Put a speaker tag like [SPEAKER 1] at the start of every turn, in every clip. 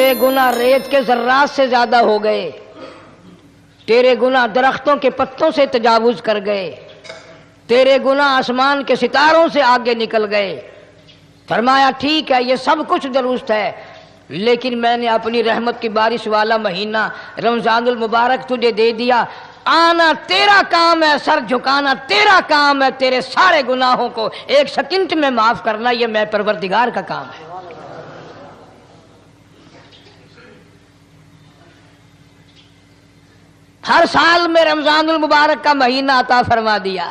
[SPEAKER 1] تیرے گناہ ریت کے ذرات سے زیادہ ہو گئے، تیرے گناہ درختوں کے پتوں سے تجاوز کر گئے، تیرے گناہ آسمان کے ستاروں سے آگے نکل گئے۔ فرمایا ٹھیک ہے، یہ سب کچھ درست ہے، لیکن میں نے اپنی رحمت کی بارش والا مہینہ رمضان المبارک تجھے دے دیا۔ آنا تیرا کام ہے، سر جھکانا تیرا کام ہے، تیرے سارے گناہوں کو ایک سیکنڈ میں معاف کرنا یہ میں پروردگار کا کام ہے۔ ہر سال میں رمضان المبارک کا مہینہ عطا فرما دیا۔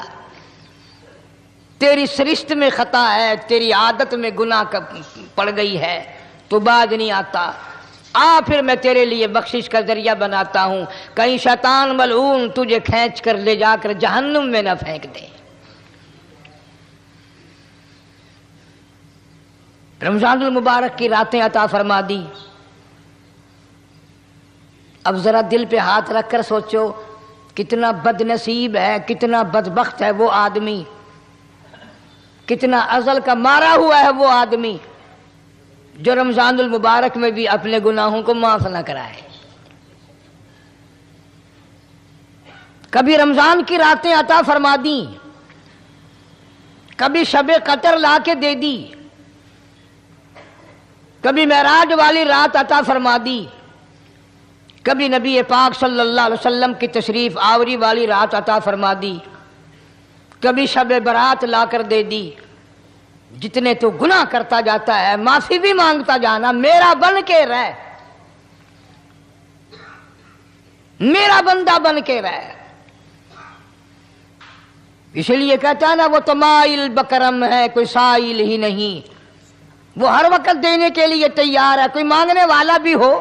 [SPEAKER 1] تیری سرشت میں خطا ہے، تیری عادت میں گناہ پڑ گئی ہے، تو باز نہیں آتا، آ پھر میں تیرے لیے بخشش کا ذریعہ بناتا ہوں، کہیں شیطان ملعون تجھے کھینچ کر لے جا کر جہنم میں نہ پھینک دے۔ رمضان المبارک کی راتیں عطا فرما دی۔ اب ذرا دل پہ ہاتھ رکھ کر سوچو کتنا بد نصیب ہے، کتنا بدبخت ہے وہ آدمی، کتنا ازل کا مارا ہوا ہے وہ آدمی جو رمضان المبارک میں بھی اپنے گناہوں کو معاف نہ کرائے۔ کبھی رمضان کی راتیں عطا فرما دیں، کبھی شب قدر لا کے دے دی، کبھی معراج والی رات عطا فرما دی، کبھی نبی پاک صلی اللہ علیہ وسلم کی تشریف آوری والی رات عطا فرما دی، کبھی شب برات لا کر دے دی۔ جتنے تو گناہ کرتا جاتا ہے معافی بھی مانگتا جانا، میرا بن کے رہ، میرا بندہ بن کے رہ۔ اس لیے کہتا ہے نا وہ تو مائل بکرم ہے کوئی سائل ہی نہیں، وہ ہر وقت دینے کے لیے تیار ہے، کوئی مانگنے والا بھی ہو۔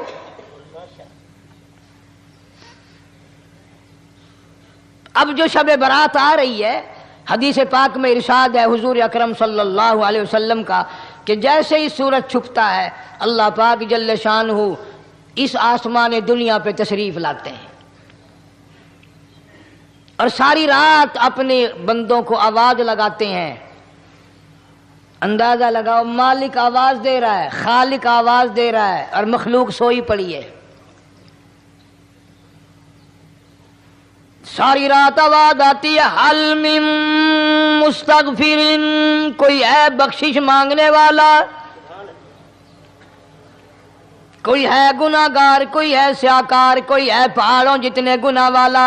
[SPEAKER 1] اب جو شب برات آ رہی ہے، حدیث پاک میں ارشاد ہے حضور اکرم صلی اللہ علیہ وسلم کا کہ جیسے ہی سورج چھپتا ہے اللہ پاک جل شانہ اس آسمان دنیا پہ تشریف لاتے ہیں اور ساری رات اپنے بندوں کو آواز لگاتے ہیں۔ اندازہ لگاؤ، مالک آواز دے رہا ہے، خالق آواز دے رہا ہے اور مخلوق سوئی پڑی ہے۔ ساری رات آواز آتی ہے حل من مستغفر، کوئی ہے بخشش مانگنے والا، کوئی ہے گناہ گار، کوئی ہے سیاکار، کوئی ہے پہاڑوں جتنے گناہ والا،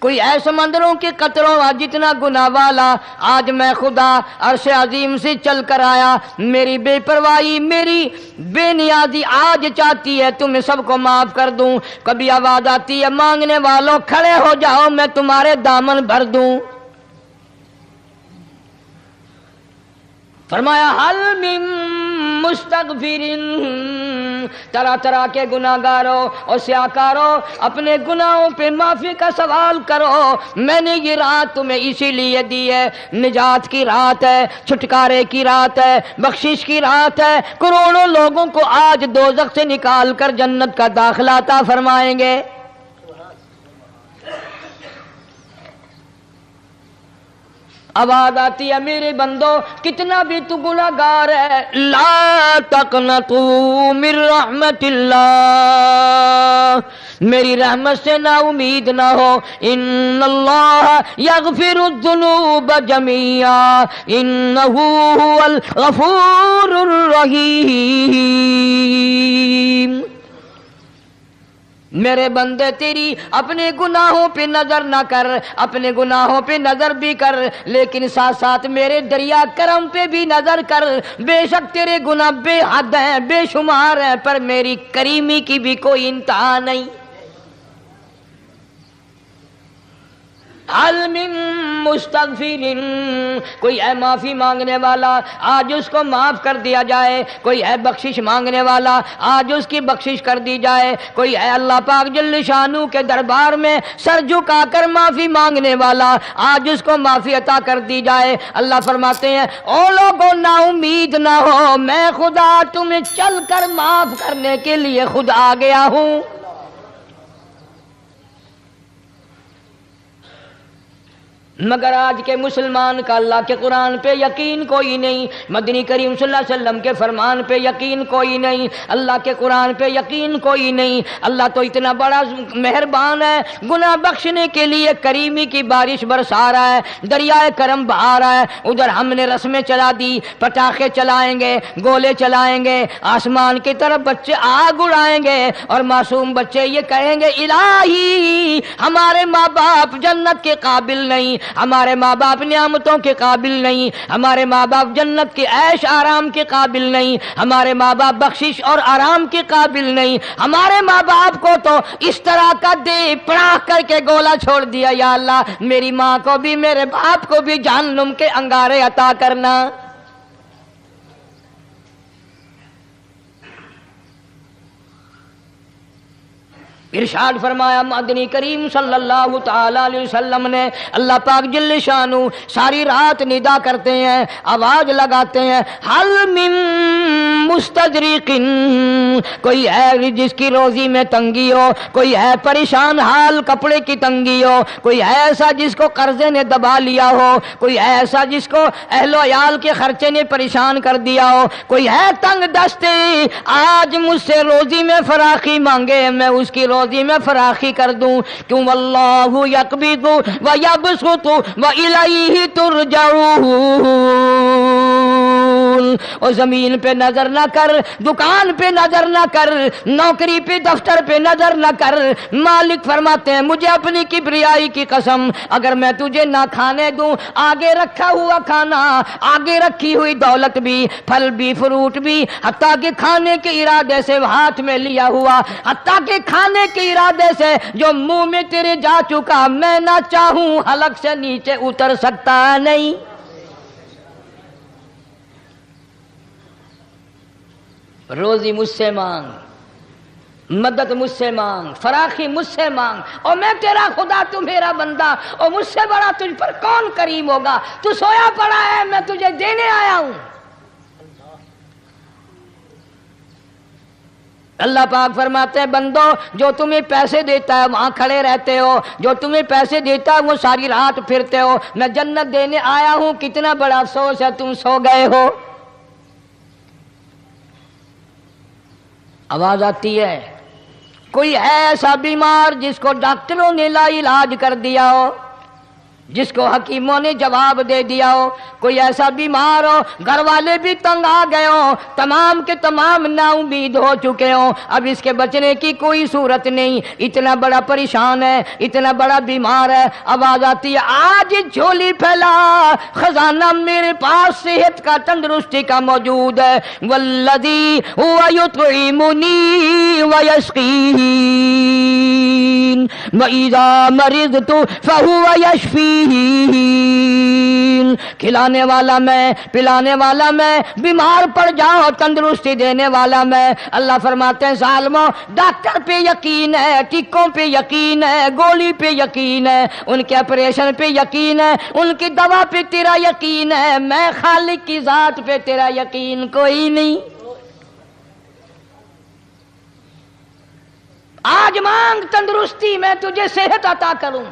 [SPEAKER 1] کوئی ہے سمندروں کے قطروں جتنا گناہ والا۔ آج میں خدا عرش عظیم سے چل کر آیا، میری بے پرواہی، میری بے نیازی آج چاہتی ہے تمہیں سب کو معاف کر دوں۔ کبھی آواز آتی ہے مانگنے والوں کھڑے ہو جاؤ میں تمہارے دامن بھر دوں۔ فرمایا حل من مستغفر، طرح طرح کے گناہگاروں اور سیاکاروں اپنے گناہوں پہ معافی کا سوال کرو، میں نے یہ رات تمہیں اسی لیے دی ہے، نجات کی رات ہے، چھٹکارے کی رات ہے، بخشش کی رات ہے۔ کروڑوں لوگوں کو آج دوزخ سے نکال کر جنت کا داخلہ عطا فرمائیں گے۔ آواز آتی ہے میرے بندو کتنا بھی تو گناہ گار ہے، لا تقنطوا من رحمت اللہ، میری رحمت سے نا امید نہ ہو۔ ان اللہ یغفر الذنوب جميعا انہ هو الغفور الرحیم۔ میرے بندے تیری اپنے گناہوں پہ نظر نہ کر، اپنے گناہوں پہ نظر بھی کر لیکن ساتھ ساتھ میرے دریا کرم پہ بھی نظر کر۔ بے شک تیرے گناہ بے حد ہیں، بے شمار ہیں، پر میری کریمی کی بھی کوئی انتہا نہیں۔ حل من مستغفر، کوئی ہے معافی مانگنے والا آج اس کو معاف کر دیا جائے، کوئی ہے بخشش مانگنے والا آج اس کی بخشش کر دی جائے، کوئی ہے اللہ پاک جل شانہ کے دربار میں سر جھکا کر معافی مانگنے والا آج اس کو معافی عطا کر دی جائے۔ اللہ فرماتے ہیں او لوگوں نا امید نہ ہو، میں خدا تمہیں چل کر معاف کرنے کے لیے خود آ گیا ہوں۔ مگر آج کے مسلمان کا اللہ کے قرآن پہ یقین کوئی نہیں، مدنی کریم صلی اللہ علیہ وسلم کے فرمان پہ یقین کوئی نہیں، اللہ کے قرآن پہ یقین کوئی نہیں۔ اللہ تو اتنا بڑا مہربان ہے، گناہ بخشنے کے لیے کریمی کی بارش برسا رہا ہے، دریائے کرم بہا رہا ہے۔ ادھر ہم نے رسمیں چلا دی، پٹاخے چلائیں گے، گولے چلائیں گے، آسمان کی طرف بچے آگ اڑائیں گے، اور معصوم بچے یہ کہیں گے الہی ہمارے ماں باپ جنت کے قابل نہیں، ہمارے ماں باپ نعمتوں کے قابل نہیں، ہمارے ماں باپ جنت کے عیش آرام کے قابل نہیں، ہمارے ماں باپ بخشش اور آرام کے قابل نہیں، ہمارے ماں باپ کو تو اس طرح کا دے پڑاخ کر کے گولا چھوڑ دیا، یا اللہ میری ماں کو بھی میرے باپ کو بھی جہنم کے انگارے عطا کرنا۔ ارشاد فرمایا مدنی کریم صلی اللہ تعالی علیہ وسلم نے، اللہ پاک جل شانہ ساری رات ندا کرتے ہیں، آواز لگاتے ہیں، حل من مستدرق، کوئی ہے جس کی روزی میں تنگی ہو، کوئی ہے پریشان حال کپڑے کی تنگی ہو، کوئی ہے ایسا جس کو قرضے نے دبا لیا ہو، کوئی ہے ایسا جس کو اہل و عیال کے خرچے نے پریشان کر دیا ہو، کوئی ہے تنگ دستے آج مجھ سے روزی میں فراخی مانگے، میں اس کی روزی میں فراخی کر دوں، کیوں واللہ یقبض ویبسط والیہ ترجعون۔ اور زمین پہ نظر نہ کر، دکان پہ نظر نہ کر، نوکری پہ دفتر پہ نظر نہ کر، مالک فرماتے ہیں مجھے اپنی کبریائی کی قسم اگر میں تجھے نہ کھانے دوں، آگے رکھا ہوا کھانا، آگے رکھی ہوئی دولت بھی، پھل بھی، فروٹ بھی، حتیٰ کہ کھانے کے ارادے سے ہاتھ میں لیا ہوا، حتیٰ کہ کھانے کے ارادے سے جو منہ میں تیرے جا چکا، میں نہ چاہوں حلق سے نیچے اتر سکتا نہیں۔ روزی مجھ سے مانگ، مدد مجھ سے مانگ، فراخی مجھ سے مانگ، اور میں تیرا خدا تو میرا بندہ، اور مجھ سے بڑا تجھ پر کون کریم ہوگا؟ تو سویا پڑا ہے، میں تجھے دینے آیا ہوں۔ اللہ پاک فرماتے ہیں بندو جو تمہیں پیسے دیتا ہے وہاں کھڑے رہتے ہو، جو تمہیں پیسے دیتا ہے وہ ساری رات پھرتے ہو، میں جنت دینے آیا ہوں، کتنا بڑا افسوس ہے تم سو گئے ہو۔ آواز آتی ہے، کوئی ہے ایسا بیمار جس کو ڈاکٹروں نے لا علاج کر دیا ہو، جس کو حکیموں نے جواب دے دیا ہو، کوئی ایسا بیمار ہو گھر والے بھی تنگ آ گئے ہوں، تمام کے تمام نا امید ہو چکے ہوں، اب اس کے بچنے کی کوئی صورت نہیں، اتنا بڑا پریشان ہے، اتنا بڑا بیمار ہے، آواز آتی ہے آج جھولی پھیلا، خزانہ میرے پاس صحت کا تندرستی کا موجود ہے، والذی هو یطعمنی ویسقین وَإِذَا مَرِضْتُ فَهُوَ يَشْفِينِ، کھلانے والا میں، پلانے والا میں، بیمار پڑ جاؤ تندرستی دینے والا میں۔ اللہ فرماتے ہیں ظالموں ڈاکٹر پہ یقین ہے، ٹکوں پہ یقین ہے، گولی پہ یقین ہے، ان کے آپریشن پہ یقین ہے، ان کی دوا پہ تیرا یقین ہے، میں خالق کی ذات پہ تیرا یقین کوئی نہیں۔ آج مانگ تندرستی، میں تجھے صحت عطا کروں۔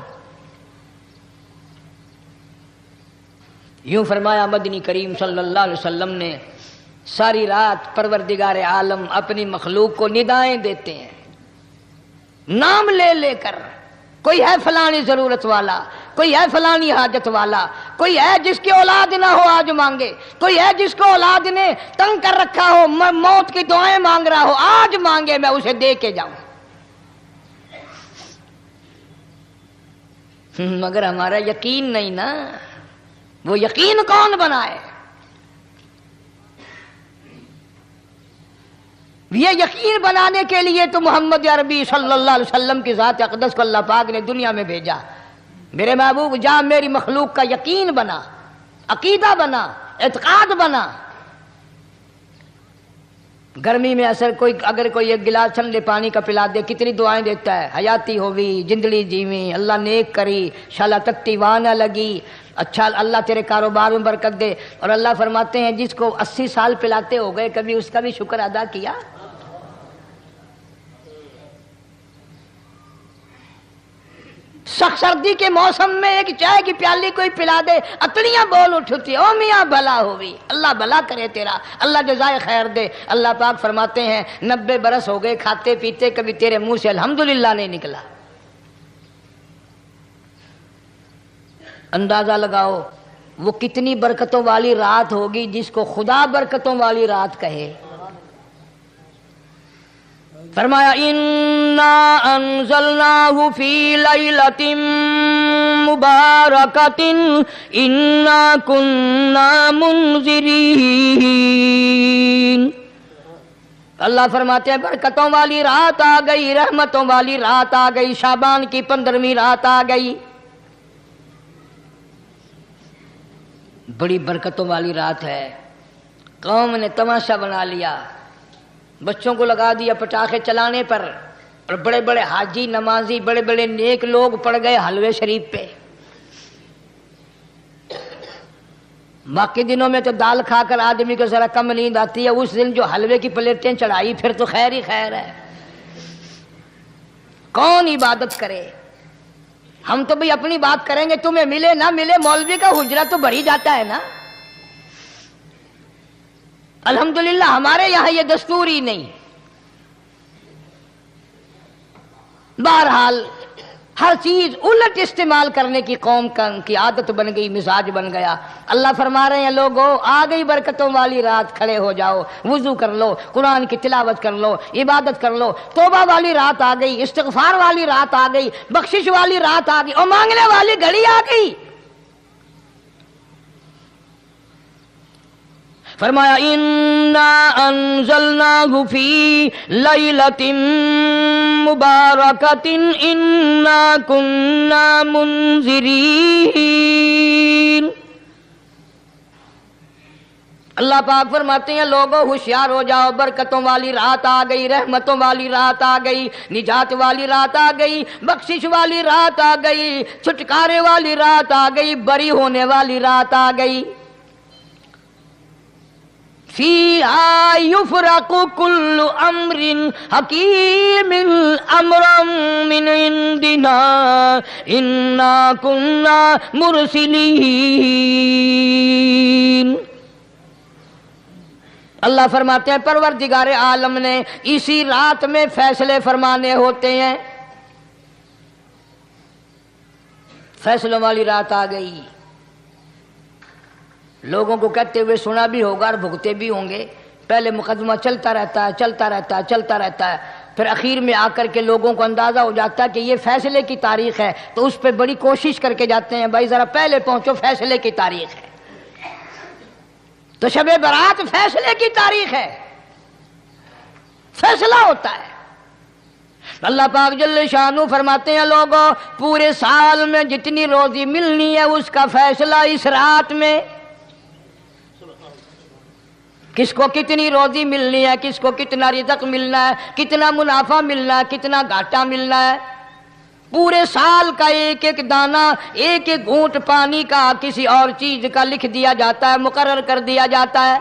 [SPEAKER 1] یوں فرمایا مدنی کریم صلی اللہ علیہ وسلم نے، ساری رات پروردگار عالم اپنی مخلوق کو ندائیں دیتے ہیں، نام لے لے کر، کوئی ہے فلانی ضرورت والا، کوئی ہے فلانی حاجت والا، کوئی ہے جس کی اولاد نہ ہو آج مانگے، کوئی ہے جس کو اولاد نے تنگ کر رکھا ہو، موت کی دعائیں مانگ رہا ہو، آج مانگے میں اسے دے کے جاؤں۔ مگر ہمارا یقین نہیں نا، وہ یقین کون بنائے؟ یہ یقین بنانے کے لیے تو محمد عربی صلی اللہ علیہ وسلم کی ذات اقدس کو اللہ پاک نے دنیا میں بھیجا۔ میرے محبوب جا میری مخلوق کا یقین بنا، عقیدہ بنا، اعتقاد بنا۔ گرمی میں اگر کوئی ایک گلاس ٹھنڈے پانی کا پلا دے کتنی دعائیں دیتا ہے، حیاتی ہوئی، جندڑی جیویں، اللہ نیک کری، شالا تکتی واہ نہ لگی، اچھا اللہ تیرے کاروبار میں برکت دے۔ اور اللہ فرماتے ہیں جس کو 80 سال پلاتے ہو گئے کبھی اس کا بھی شکر ادا کیا؟ سخت سردی کے موسم میں ایک چائے کی پیالی کوئی پلا دے اتڑیاں بول اٹھتی، او میاں بھلا ہوئی، اللہ بھلا کرے تیرا، اللہ جزائے خیر دے۔ اللہ پاک فرماتے ہیں 90 برس ہو گئے کھاتے پیتے کبھی تیرے منہ سے الحمدللہ نہیں نکلا۔ اندازہ لگاؤ وہ کتنی برکتوں والی رات ہوگی جس کو خدا برکتوں والی رات کہے۔ فرمایا انا انزلناہ فی لیلۃ مبارکۃ انا کنا منذرین۔ اللہ فرماتے ہیں برکتوں والی رات آ گئی، رحمتوں والی رات آ گئی، شعبان کی 15ویں رات آ گئی، بڑی برکتوں والی رات ہے۔ قوم نے تماشا بنا لیا، بچوں کو لگا دیا پٹاخے چلانے پر، اور بڑے بڑے حاجی نمازی بڑے بڑے نیک لوگ پڑ گئے حلوے شریف پہ۔ باقی دنوں میں تو دال کھا کر آدمی کو ذرا کم نیند آتی ہے، اس دن جو حلوے کی پلیٹیں چڑھائی پھر تو خیر ہی خیر ہے۔ کون عبادت کرے؟ ہم تو بھئی اپنی بات کریں گے، تمہیں ملے نہ ملے مولوی کا حجرہ تو بڑھ ہی جاتا ہے نا۔ الحمدللہ ہمارے یہاں یہ دستور ہی نہیں۔ بہرحال ہر چیز الٹ استعمال کرنے کی قوم کی عادت بن گئی، مزاج بن گیا۔ اللہ فرما رہے ہیں لوگو آ گئی برکتوں والی رات، کھڑے ہو جاؤ، وضو کر لو، قرآن کی تلاوت کر لو، عبادت کر لو، توبہ والی رات آ گئی، استغفار والی رات آ گئی، بخشش والی رات آ گئی، اور مانگنے والی گھڑی آ گئی۔ فرمایا انا انزلناہ فی لیلۃ مبارکۃ انا کنا منذرین۔ اللہ پاک فرماتے ہیں لوگوں ہوشیار ہو جاؤ، برکتوں والی رات آ گئی، رحمتوں والی رات آ گئی، نجات والی رات آ گئی، بخشش والی رات آ گئی، چھٹکارے والی رات آ گئی، بری ہونے والی رات آ گئی۔ فیہا یفرق کل امر حکیم امرا من عندنا انا کنا مرسلین۔ اللہ فرماتے ہیں پروردگار عالم نے اسی رات میں فیصلے فرمانے ہوتے ہیں۔ فیصلوں والی رات آ گئی، لوگوں کو کہتے ہوئے سنا بھی ہوگا اور بھگتے بھی ہوں گے۔ پہلے مقدمہ چلتا رہتا ہے، چلتا رہتا ہے، چلتا رہتا ہے، پھر اخیر میں آ کر کے لوگوں کو اندازہ ہو جاتا ہے کہ یہ فیصلے کی تاریخ ہے، تو اس پہ بڑی کوشش کر کے جاتے ہیں بھائی ذرا پہلے پہنچو، فیصلے کی تاریخ ہے۔ تو شب برات فیصلے کی تاریخ ہے، فیصلہ ہوتا ہے۔ اللہ پاک جل شانہ فرماتے ہیں لوگوں پورے سال میں جتنی روزی ملنی ہے اس کا فیصلہ اس رات میں، کس کو کتنی روزی ملنی ہے، کس کو کتنا رزق ملنا ہے، کتنا منافع ملنا ہے، کتنا گھاٹا ملنا ہے۔ پورے سال کا ایک ایک دانہ، ایک ایک گھونٹ پانی کا، کسی اور چیز کا لکھ دیا جاتا ہے، مقرر کر دیا جاتا ہے۔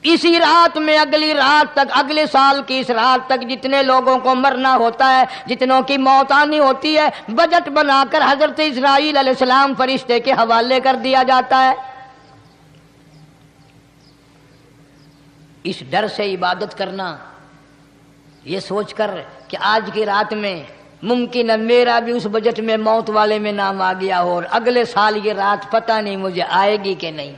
[SPEAKER 1] اسی رات میں اگلی رات تک، اگلے سال کی اس رات تک جتنے لوگوں کو مرنا ہوتا ہے، جتنوں کی موت آنی ہوتی ہے، بجٹ بنا کر حضرت اسرائیل علیہ السلام فرشتے کے حوالے کر دیا جاتا ہے۔ اس ڈر سے عبادت کرنا، یہ سوچ کر کہ آج کی رات میں ممکن ہے میرا بھی اس بجٹ میں موت والے میں نام آ گیا ہو، اور اگلے سال یہ رات پتہ نہیں مجھے آئے گی کہ نہیں۔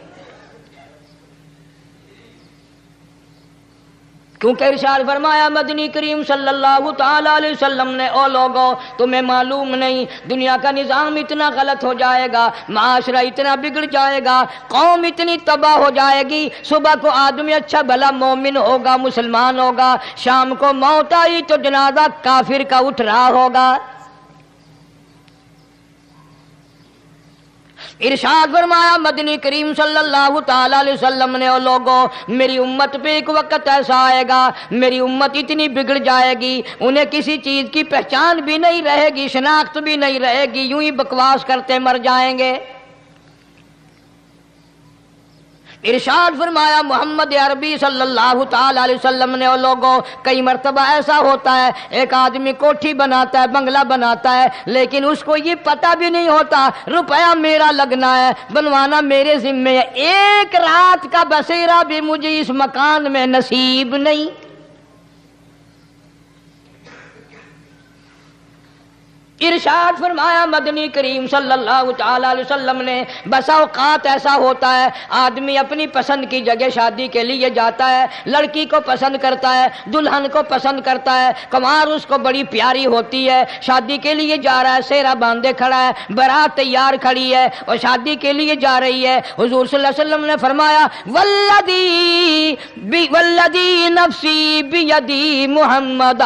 [SPEAKER 1] کیونکہ ارشاد فرمایا مدنی کریم صلی اللہ تعالی علیہ وسلم نے او لوگوں تمہیں معلوم نہیں دنیا کا نظام اتنا غلط ہو جائے گا، معاشرہ اتنا بگڑ جائے گا، قوم اتنی تباہ ہو جائے گی، صبح کو آدمی اچھا بھلا مومن ہوگا، مسلمان ہوگا، شام کو موت آئی تو جنازہ کافر کا اٹھ رہا ہوگا۔ ارشاد فرمایا مدنی کریم صلی اللہ تعالی علیہ وسلم نے او لوگوں میری امت پہ ایک وقت ایسا آئے گا، میری امت اتنی بگڑ جائے گی، انہیں کسی چیز کی پہچان بھی نہیں رہے گی، شناخت بھی نہیں رہے گی، یوں ہی بکواس کرتے مر جائیں گے۔ ارشاد فرمایا محمد عربی صلی اللہ تعالی علیہ وسلم نے، اور لوگوں کئی مرتبہ ایسا ہوتا ہے ایک آدمی کوٹھی بناتا ہے، بنگلہ بناتا ہے، لیکن اس کو یہ پتہ بھی نہیں ہوتا روپیہ میرا لگنا ہے، بنوانا میرے ذمے ہے، ایک رات کا بسیرا بھی مجھے اس مکان میں نصیب نہیں۔ ارشاد فرمایا مدنی کریم صلی اللہ تعالی علیہ وسلم نے، بسا اوقات ایسا ہوتا ہے آدمی اپنی پسند کی جگہ شادی کے لیے جاتا ہے، لڑکی کو پسند کرتا ہے، دلہن کو پسند کرتا ہے، کمار اس کو بڑی پیاری ہوتی ہے، شادی کے لیے جا رہا ہے، سیرا باندھے کھڑا ہے، بارات تیار کھڑی ہے اور شادی کے لیے جا رہی ہے۔ حضور صلی اللہ علیہ وسلم نے فرمایا والذی نفسی بیدی محمد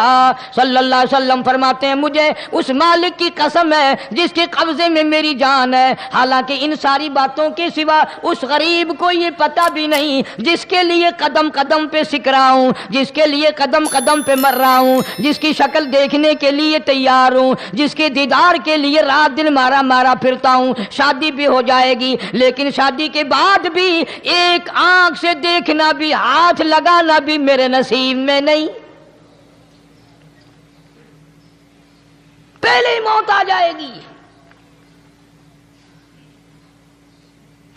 [SPEAKER 1] صلی اللہ علیہ وسلم فرماتے ہیں مجھے اس مالک کی قسم ہے جس کے قبضے میں میری جان ہے، حالانکہ ان ساری باتوں کے سوا اس غریب کو یہ پتہ بھی نہیں جس کے لیے قدم قدم پہ سکھ رہا ہوں، جس کے لیے قدم قدم پہ مر رہا ہوں، جس کی شکل دیکھنے کے لیے تیار ہوں، جس کے دیدار کے لیے رات دن مارا مارا پھرتا ہوں۔ شادی بھی ہو جائے گی لیکن شادی کے بعد بھی ایک آنکھ سے دیکھنا بھی، ہاتھ لگانا بھی میرے نصیب میں نہیں، پہلے ہی موت آ جائے گی۔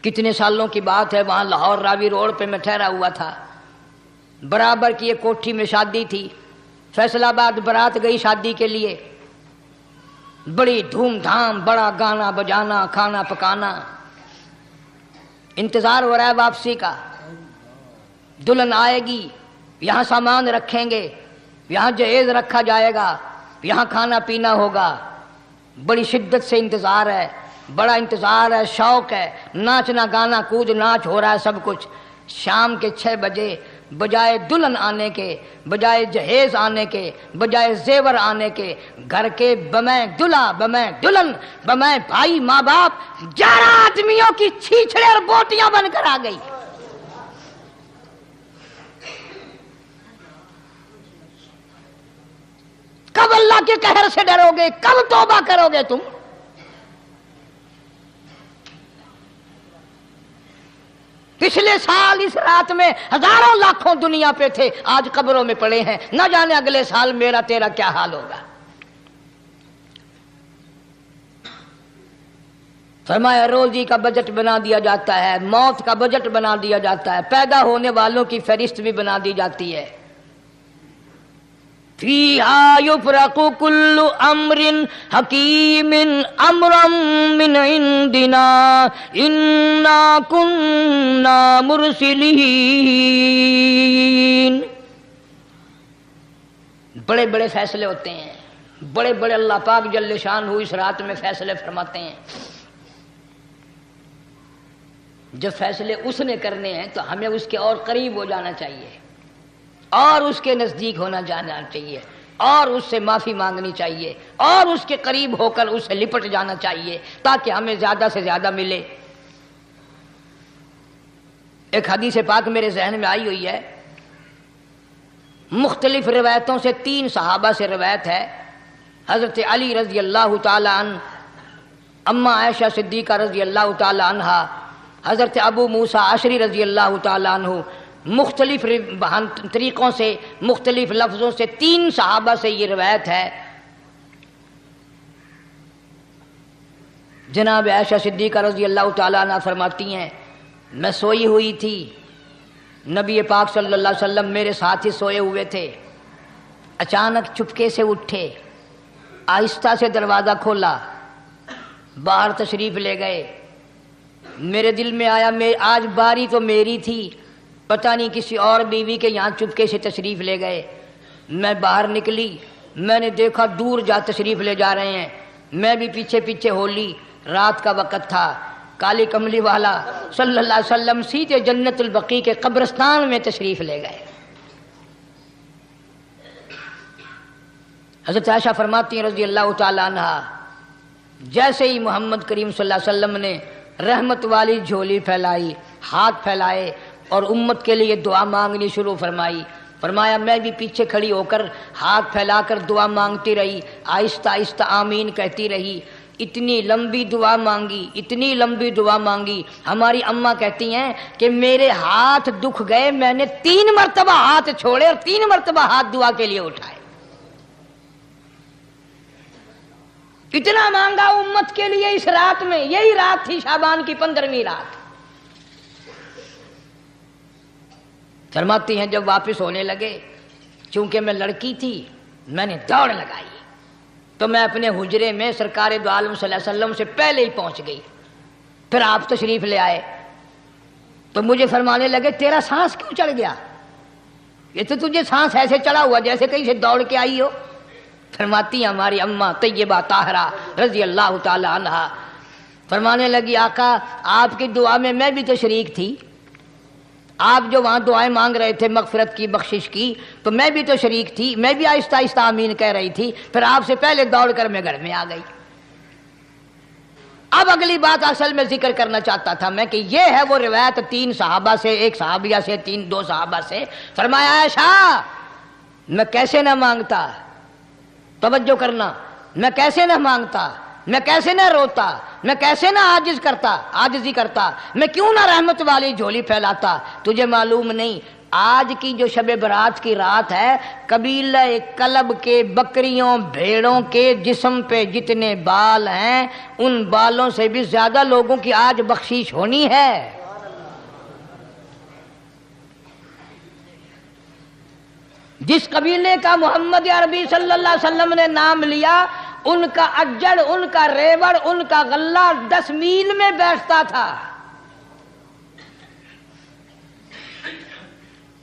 [SPEAKER 1] کتنے سالوں کی بات ہے، وہاں لاہور راوی روڈ پہ میں ٹھہرا ہوا تھا، برابر کی ایک کوٹھی میں شادی تھی، فیصل آباد برات گئی شادی کے لیے، بڑی دھوم دھام، بڑا گانا بجانا، کھانا پکانا، انتظار ہو رہا ہے واپسی کا، دلہن آئے گی، یہاں سامان رکھیں گے، یہاں جہیز رکھا جائے گا، یہاں کھانا پینا ہوگا، بڑی شدت سے انتظار ہے، بڑا انتظار ہے، شوق ہے، ناچنا گانا کود ناچ ہو رہا ہے سب کچھ۔ شام کے 6 بجے بجائے دلہن آنے کے، بجائے جہیز آنے کے، بجائے زیور آنے کے، گھر کے بمیں دلہا، بمیں دلہن، بمیں بھائی ماں باپ 11 آدمیوں کی چھیچڑے اور بوٹیاں بن کر آ گئی۔ کب اللہ کے قہر سے ڈرو گے؟ کب توبہ کرو گے تم؟ پچھلے سال اس رات میں ہزاروں لاکھوں دنیا پہ تھے، آج قبروں میں پڑے ہیں، نہ جانے اگلے سال میرا تیرا کیا حال ہوگا۔ فرمایا روزی کا بجٹ بنا دیا جاتا ہے، موت کا بجٹ بنا دیا جاتا ہے، پیدا ہونے والوں کی فہرست بھی بنا دی جاتی ہے۔ فیہا یفرق کل امر حکیم امرا من عندنا انا کننا مرسلین۔ بڑے بڑے فیصلے ہوتے ہیں، بڑے بڑے اللہ پاک جل شانہ اس رات میں فیصلے فرماتے ہیں۔ جب فیصلے اس نے کرنے ہیں تو ہمیں اس کے اور قریب ہو جانا چاہیے، اور اس کے نزدیک ہونا جانا چاہیے، اور اس سے معافی مانگنی چاہیے، اور اس کے قریب ہو کر اس سے لپٹ جانا چاہیے تاکہ ہمیں زیادہ سے زیادہ ملے۔ ایک حدیث پاک میرے ذہن میں آئی ہوئی ہے، مختلف روایتوں سے 3 صحابہ سے روایت ہے، حضرت علی رضی اللہ تعالی عنہ، اماں عائشہ صدیقہ رضی اللہ تعالی عنہا، حضرت ابو موسیٰ اشعری رضی اللہ تعالی عنہ، مختلف طریقوں سے، مختلف لفظوں سے 3 صحابہ سے یہ روایت ہے۔ جناب عائشہ صدیقہ رضی اللہ تعالیٰ عنہ فرماتی ہیں میں سوئی ہوئی تھی، نبی پاک صلی اللہ علیہ وسلم میرے ساتھ ہی سوئے ہوئے تھے، اچانک چپکے سے اٹھے، آہستہ سے دروازہ کھولا، باہر تشریف لے گئے۔ میرے دل میں آیا آج باری تو میری تھی، پتہ نہیں کسی اور بیوی کے یہاں چپکے سے تشریف لے گئے۔ میں باہر نکلی، میں نے دیکھا دور جا تشریف لے جا رہے ہیں، میں بھی پیچھے پیچھے ہو لی۔ رات کا وقت تھا، کالی کملی والا صلی اللہ علیہ وسلم سیدھے جنت البقیع کے قبرستان میں تشریف لے گئے۔ حضرت عائشہ فرماتی ہیں رضی اللہ تعالی عنہ، جیسے ہی محمد کریم صلی اللہ علیہ وسلم نے رحمت والی جھولی پھیلائی، ہاتھ پھیلائے اور امت کے لیے دعا مانگنی شروع فرمائی، فرمایا میں بھی پیچھے کھڑی ہو کر ہاتھ پھیلا کر دعا مانگتی رہی، آہستہ آہستہ آمین کہتی رہی۔ اتنی لمبی دعا مانگی، اتنی لمبی دعا مانگی. ہماری اماں کہتی ہیں کہ میرے ہاتھ دکھ گئے، میں نے 3 مرتبہ ہاتھ چھوڑے اور 3 مرتبہ ہاتھ دعا کے لیے اٹھائے. اتنا مانگا امت کے لیے اس رات میں. یہی رات تھی شعبان کی 15ویں رات. فرماتی ہیں جب واپس ہونے لگے، چونکہ میں لڑکی تھی، میں نے دوڑ لگائی تو میں اپنے حجرے میں سرکار دو عالم صلی اللہ علیہ وسلم سے پہلے ہی پہنچ گئی. پھر آپ تشریف لے آئے تو مجھے فرمانے لگے تیرا سانس کیوں چڑھ گیا؟ یہ تو تجھے سانس ایسے چڑھا ہوا جیسے کہیں سے دوڑ کے آئی ہو. فرماتی ہیں ہماری اماں طیبہ طاہرہ رضی اللہ تعالی عنہا، فرمانے لگی آقا آپ کی دعا میں بھی تو شریک تھی. آپ جو وہاں دعائیں مانگ رہے تھے مغفرت کی، بخشش کی، تو میں بھی تو شریک تھی، میں بھی آہستہ آہستہ آمین کہہ رہی تھی. پھر آپ سے پہلے دوڑ کر میں گھر میں آ گئی. اب اگلی بات اصل میں ذکر کرنا چاہتا تھا میں کہ یہ ہے وہ روایت 3 صحابہ سے، 1 صحابیہ سے، 2 صحابہ سے. فرمایا عائشہ میں کیسے نہ مانگتا، توجہ کرنا، میں کیسے نہ مانگتا، میں کیسے نہ روتا، میں کیسے نہ عاجزی کرتا، میں کیوں نہ رحمت والی جھولی پھیلاتا. تجھے معلوم نہیں آج کی جو شب برات کی رات ہے، قبیلہ کلب کے بکریوں بھیڑوں کے جسم پہ جتنے بال ہیں ان بالوں سے بھی زیادہ لوگوں کی آج بخشش ہونی ہے. جس قبیلے کا محمد عربی صلی اللہ علیہ وسلم نے نام لیا، ان کا اجڑ، ان کا ریوڑ، ان کا غلہ 10 میل میں بیٹھتا تھا.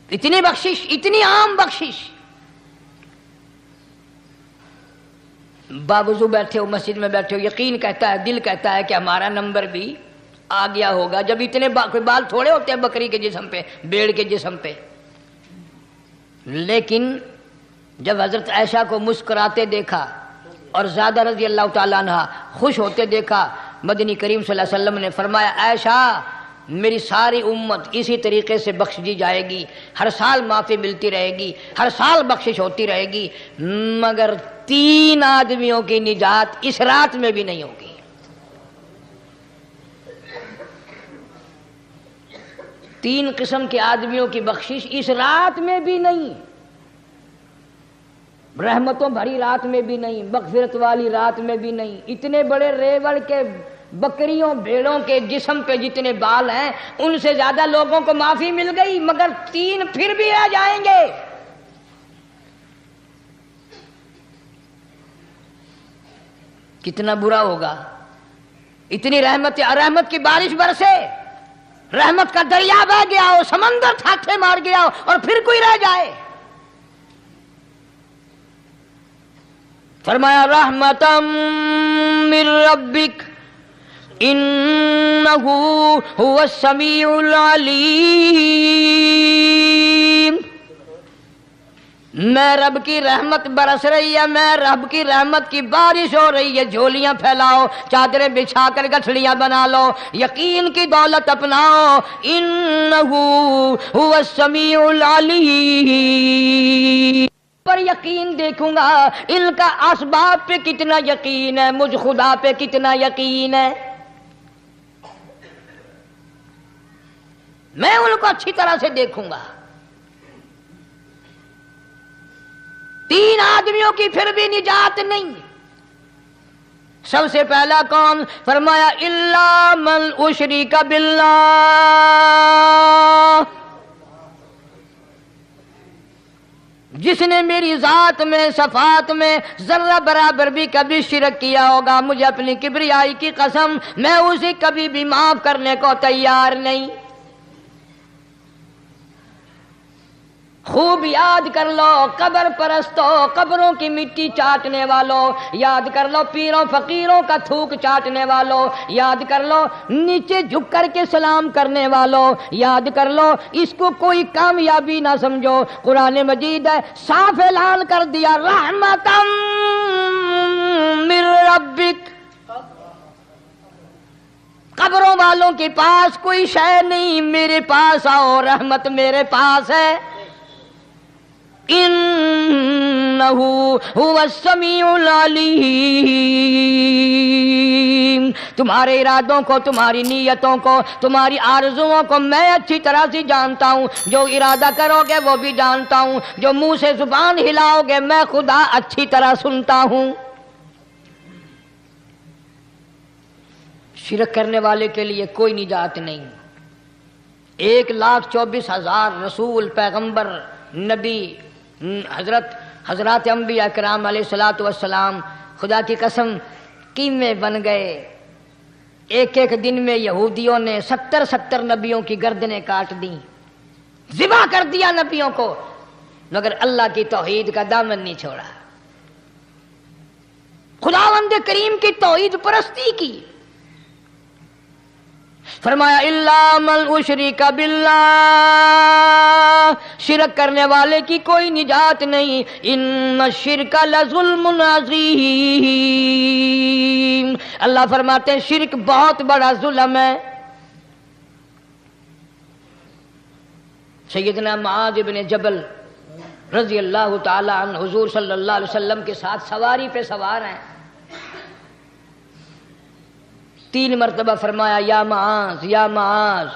[SPEAKER 1] اتنی بخشش، اتنی عام بخشش. باوضو بیٹھے ہو، مسجد میں بیٹھے ہو، یقین کہتا ہے، دل کہتا ہے کہ ہمارا نمبر بھی آ گیا ہوگا. جب اتنے کوئی بال تھوڑے ہوتے ہیں بکری کے جسم پہ، بھیڑ کے جسم پہ. لیکن جب حضرت عائشہ کو مسکراتے دیکھا اور زیادہ رضی اللہ تعالیٰ عنہ خوش ہوتے دیکھا، مدنی کریم صلی اللہ علیہ وسلم نے فرمایا عائشہ میری ساری امت اسی طریقے سے بخش دی جائے گی، ہر سال معافی ملتی رہے گی، ہر سال بخشش ہوتی رہے گی، مگر 3 آدمیوں کی نجات اس رات میں بھی نہیں ہوگی. 3 قسم کے آدمیوں کی بخشش اس رات میں بھی نہیں، رحمتوں بھری رات میں بھی نہیں، مغفرت والی رات میں بھی نہیں. اتنے بڑے ریوڑ کے بکریوں بھیڑوں کے جسم پہ جتنے بال ہیں ان سے زیادہ لوگوں کو معافی مل گئی، مگر 3 پھر بھی رہ جائیں گے. کتنا برا ہوگا. اتنی رحمت کی بارش برسے، رحمت کا دریا بہ گیا ہو، سمندر ٹھاٹھے مار گیا ہو اور پھر کوئی رہ جائے. فرمایا رحمتم من ربک انہ هو السمیع العلیم. میں رب کی رحمت برس رہی ہے، میں رب کی رحمت کی بارش ہو رہی ہے. جھولیاں پھیلاؤ، چادریں بچھا کر گٹھڑیاں بنا لو، یقین کی دولت اپناؤ. انہ هو السمیع العلیم. پر یقین دیکھوں گا ان کا اسباب پہ کتنا یقین ہے، مجھ خدا پہ کتنا یقین ہے. میں ان کو اچھی طرح سے دیکھوں گا. 3 آدمیوں کی پھر بھی نجات نہیں. سب سے پہلا کون؟ فرمایا الا من اشرک باللہ، جس نے میری ذات میں صفات میں ذرہ برابر بھی کبھی شرک کیا ہوگا، مجھے اپنی کبریائی کی قسم میں اسے کبھی بھی معاف کرنے کو تیار نہیں. خوب یاد کر لو قبر پرستوں، قبروں کی مٹی چاٹنے والوں، یاد کر لو پیروں فقیروں کا تھوک چاٹنے والوں، یاد کر لو نیچے جھک کر کے سلام کرنے والوں، یاد کر لو اس کو کوئی کامیابی نہ سمجھو. قرآن مجید ہے صاف اعلان کر دیا رحمتم من ربک. قبروں والوں کے پاس کوئی شے نہیں، میرے پاس آؤ، رحمت میرے پاس ہے. انہ انہو هو السمیع العلیم. تمہارے ارادوں کو، تمہاری نیتوں کو، تمہاری آرزوؤں کو میں اچھی طرح سے جانتا ہوں. جو ارادہ کرو گے وہ بھی جانتا ہوں، جو منہ سے زبان ہلاؤ گے میں خدا اچھی طرح سنتا ہوں. شرک کرنے والے کے لیے کوئی نجات نہیں. 1,24,000 رسول، پیغمبر، نبی، حضرات انبیاء کرام علیہ الصلوۃ والسلام خدا کی قسم کیمے بن گئے. ایک ایک دن میں یہودیوں نے 70 نبیوں کی گردنیں کاٹ دیں، ذبح کر دیا نبیوں کو، مگر اللہ کی توحید کا دامن نہیں چھوڑا. خداوند کریم کی توحید پرستی کی. فرمایا الا من اشرک باللہ، شرک کرنے والے کی کوئی نجات نہیں. ان الشرک لظلم عظیم، اللہ فرماتے ہیں شرک بہت بڑا ظلم ہے. سیدنا معاذ بن جبل رضی اللہ تعالی عنہ حضور صلی اللہ علیہ وسلم کے ساتھ سواری پہ سوار ہیں. 3 مرتبہ فرمایا یا معاذ یا معاذ،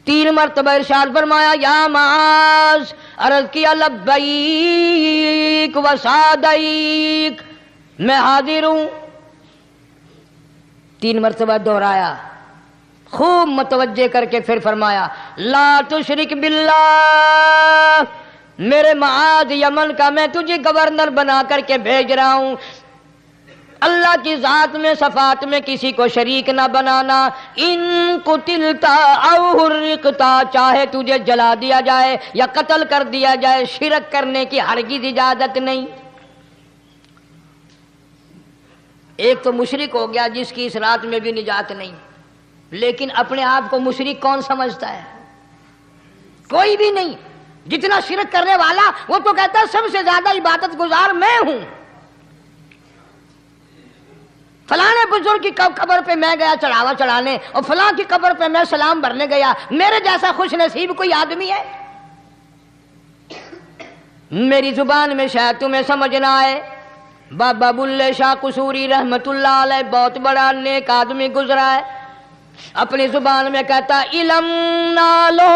[SPEAKER 1] 3 مرتبہ ارشاد فرمایا یا معاذ. عرض کیا لبیک و سعدیک، میں حاضر ہوں. 3 مرتبہ دہرایا، خوب متوجہ کر کے پھر فرمایا لا تشرک باللہ، میرے معاذ یمن کا میں تجھے گورنر بنا کر کے بھیج رہا ہوں، اللہ کی ذات میں صفات میں کسی کو شریک نہ بنانا. ان قتلتا او حرقتا، چاہے تجھے جلا دیا جائے یا قتل کر دیا جائے، شرک کرنے کی ہرگز اجازت نہیں. ایک تو مشرک ہو گیا جس کی اس رات میں بھی نجات نہیں، لیکن اپنے آپ کو مشرک کون سمجھتا ہے؟ کوئی بھی نہیں. جتنا شرک کرنے والا وہ تو کہتا ہے سب سے زیادہ عبادت گزار میں ہوں. فلاں بزرگ کی قبر پہ میں گیا چڑھاوا چڑھانے، اور فلاں کی قبر پہ میں سلام بھرنے گیا، میرے جیسا خوش نصیب کوئی آدمی ہے؟ میری زبان میں شاید تمہیں سمجھ نہ آئے، بابا بلے شاہ قصوری رحمت اللہ علیہ بہت بڑا نیک آدمی گزرا ہے. اپنی زبان میں کہتا علم نالو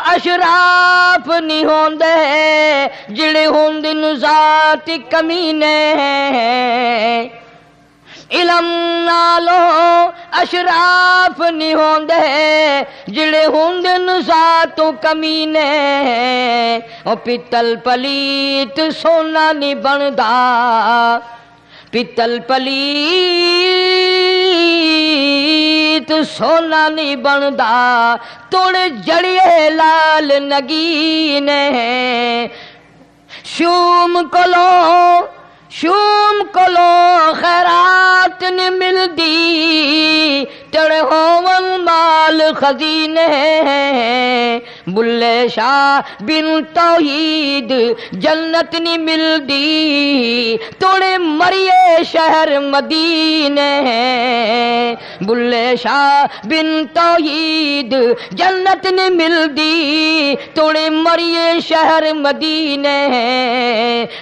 [SPEAKER 1] اشراف نہیں ہوندے جڑے ہوندن ذات کمینے. علم نالو اشراف نہیں ہوندے جڑے ہوندن ذات کمینے. او پیتل پلیت سونا نہیں بندا، پیتل پلیت سونا نہیں بندا، توڑ جڑیے لال نگینے. شوم کلو خیرات نہیں ملدی، تڑے ہون مال خزینے. بلے شاہ بن توحید جنت نہیں ملدی، توڑے مریے شہر مدینے. بلے شاہ بن توحید جنت نہیں ملدی، توڑے مریے شہر مدینے.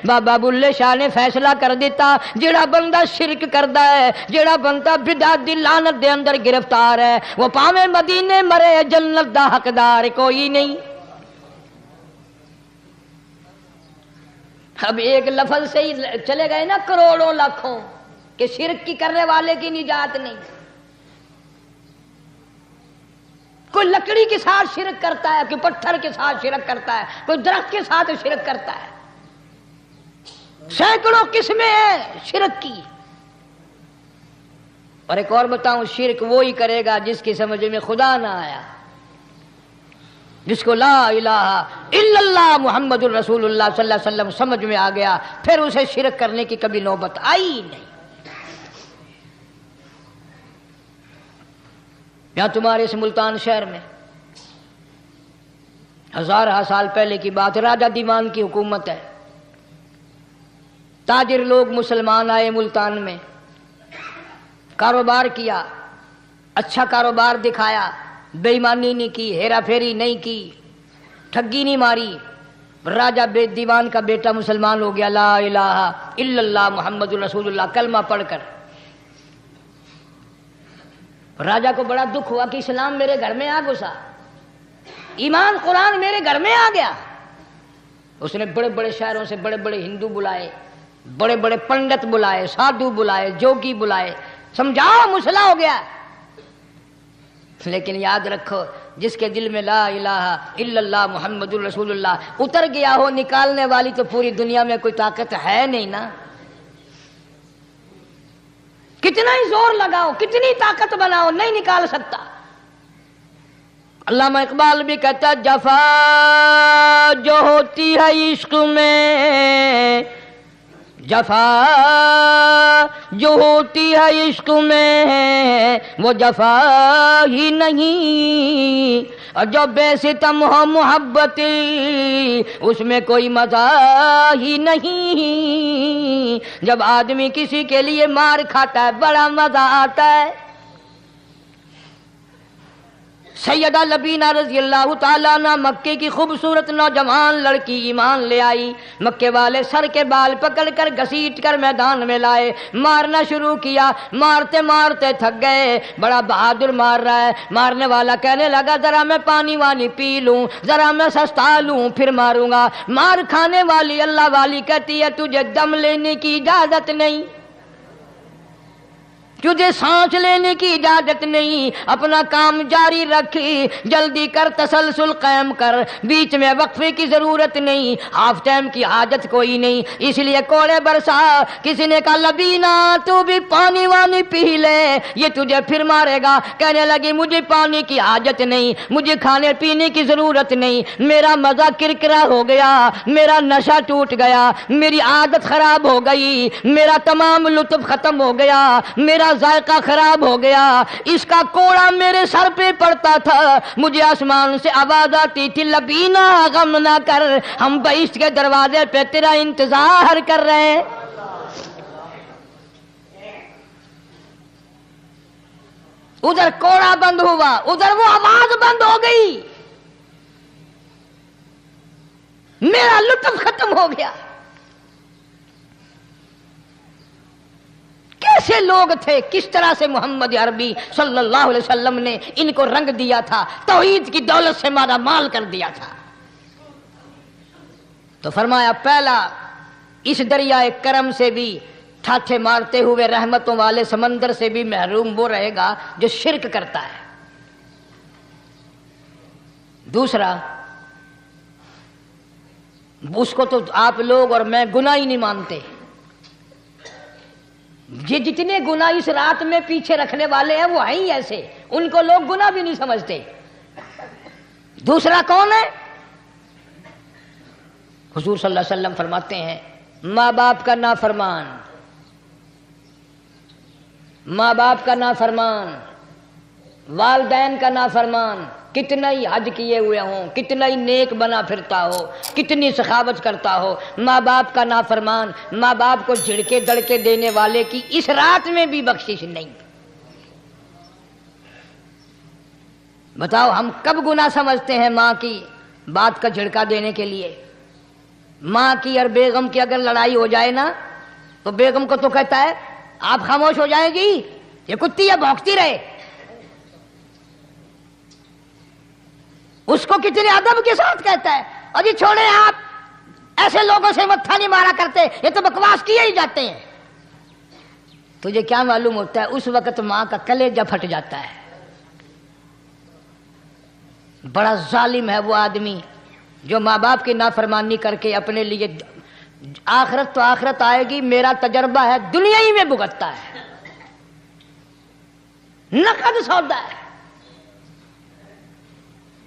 [SPEAKER 1] بابا بلے شاہ نے فیصلہ کر دیتا جڑا بندہ شرک کردا ہے، جڑا بندہ بدعت دی لعنت دے اندر گرفتار ہے، وہ پاویں مدینے مرے جنت دا حقدار کوئی نہیں. اب ایک لفظ سے ہی چلے گئے نا کروڑوں لاکھوں کہ شرک کی کرنے والے کی نجات نہیں. کوئی لکڑی کے ساتھ شرک کرتا ہے، کوئی پتھر کے ساتھ شرک کرتا ہے، کوئی درخت کے ساتھ شرک کرتا ہے. سینکڑوں قسمیں ہیں شرک کی. اور ایک اور بتاؤں، شرک وہی کرے گا جس کی سمجھ میں خدا نہ آیا، جس کو لا الہ الا اللہ محمد الرسول اللہ صلی اللہ علیہ وسلم سمجھ میں آ گیا، پھر اسے شرک کرنے کی کبھی نوبت آئی نہیں. یہاں تمہارے اس ملتان شہر میں 1000 سال پہلے کی بات، راجہ دیوان کی حکومت ہے. تاجر لوگ مسلمان آئے ملتان میں، کاروبار کیا، اچھا کاروبار دکھایا، بے ایمانی نہیں کی، ہیرا پھیری نہیں کی، ٹھگی نہیں ماری. راجہ بے دیوان کا بیٹا مسلمان ہو گیا لا الہ الا اللہ محمد رسول اللہ کلمہ پڑھ کر. راجہ کو بڑا دکھ ہوا کہ اسلام میرے گھر میں آ گھسا, ایمان قرآن میرے گھر میں آ گیا. اس نے بڑے بڑے شہروں سے بڑے بڑے ہندو بلائے, بڑے بڑے پنڈت بلائے, سادھو بلائے, جوگی بلائے, سمجھاؤ مسئلہ ہو گیا. لیکن یاد رکھو جس کے دل میں لا الہ الا اللہ محمد رسول اللہ اتر گیا ہو, نکالنے والی تو پوری دنیا میں کوئی طاقت ہے نہیں نا. کتنا ہی زور لگاؤ, کتنی طاقت بناؤ, نہیں نکال سکتا. علامہ اقبال بھی کہتا ہے جفا جو ہوتی ہے عشق میں, جفا جو ہوتی ہے عشق میں وہ جفا ہی نہیں, اور جو بے ستم ہو محبت اس میں کوئی مزہ ہی نہیں. جب آدمی کسی کے لیے مار کھاتا ہے بڑا مزہ آتا ہے. سیدہ لبینہ رضی اللہ تعالیٰ عنہ مکے کی خوبصورت نوجوان لڑکی ایمان لے آئی. مکے والے سر کے بال پکڑ کر گھسیٹ کر میدان میں لائے, مارنا شروع کیا. مارتے مارتے تھک گئے, بڑا بہادر مار رہا ہے. مارنے والا کہنے لگا ذرا میں پانی وانی پی لوں, ذرا میں سستا لوں پھر ماروں گا. مار کھانے والی اللہ والی کہتی ہے تجھے دم لینے کی اجازت نہیں, تجھے سانس لینے کی اجازت نہیں, اپنا کام جاری رکھ, جلدی کر, تسلسل قائم کر, بیچ میں وقفے کی ضرورت نہیں, ہاف ٹائم کی حاجت کوئی نہیں. اس لیے کوڑے برسا. کسی نے کہا لبینہ تو بھی پانی وانی پی لے, یہ تجھے پھر مارے گا. کہنے لگی مجھے پانی کی حاجت نہیں, مجھے کھانے پینے کی ضرورت نہیں, میرا مزہ کرکرا ہو گیا, میرا نشہ ٹوٹ گیا, میری عادت خراب ہو گئی, میرا تمام لطف ختم ہو گیا, میرا ذائقہ خراب ہو گیا. اس کا کوڑا میرے سر پہ پڑتا تھا, مجھے آسمان سے آواز آتی تھی لبینہ غم نہ کر, ہم بہشت کے دروازے پہ تیرا انتظار کر رہے ہیں. ادھر کوڑا بند ہوا, ادھر وہ آواز بند ہو گئی, میرا لطف ختم ہو گیا. کیسے لوگ تھے, کس طرح سے محمد عربی صلی اللہ علیہ وسلم نے ان کو رنگ دیا تھا, توحید کی دولت سے مالا مال کر دیا تھا. تو فرمایا پہلا اس دریائے کرم سے بھی ٹھاٹھے مارتے ہوئے رحمتوں والے سمندر سے بھی محروم وہ رہے گا جو شرک کرتا ہے. دوسرا اس کو تو آپ لوگ اور میں گناہ ہی نہیں مانتے. یہ جتنے گناہ اس رات میں پیچھے رکھنے والے ہیں وہ ہیں ہی ایسے, ان کو لوگ گناہ بھی نہیں سمجھتے. دوسرا کون ہے؟ حضور صلی اللہ علیہ وسلم فرماتے ہیں ماں باپ کا نافرمان, ماں باپ کا نافرمان, والدین کا نافرمان, کتنا ہی حج کیے ہوئے ہوں, کتنا ہی نیک بنا پھرتا ہو, کتنی سخاوت کرتا ہو, ماں باپ کا نافرمان, ماں باپ کو جھڑکے دڑکے دینے والے کی اس رات میں بھی بخشش نہیں. بتاؤ ہم کب گناہ سمجھتے ہیں ماں کی بات کا جھڑکا دینے کے لیے؟ ماں کی اور بیگم کی اگر لڑائی ہو جائے نا تو بیگم کو تو کہتا ہے آپ خاموش ہو جائیں گی, یہ کتی ہے بھونکتی رہے. اس کو کتنے ادب کے ساتھ کہتا ہے اور یہ چھوڑے آپ ایسے لوگوں سے متھا نہیں مارا کرتے, یہ تو بکواس کیے ہی جاتے ہیں. تجھے کیا معلوم ہوتا ہے اس وقت ماں کا کلیجہ پھٹ جاتا ہے. بڑا ظالم ہے وہ آدمی جو ماں باپ کی نافرمانی کر کے اپنے لیے, آخرت تو آخرت آئے گی, میرا تجربہ ہے دنیا ہی میں بھگتتا ہے, نقد سودا ہے.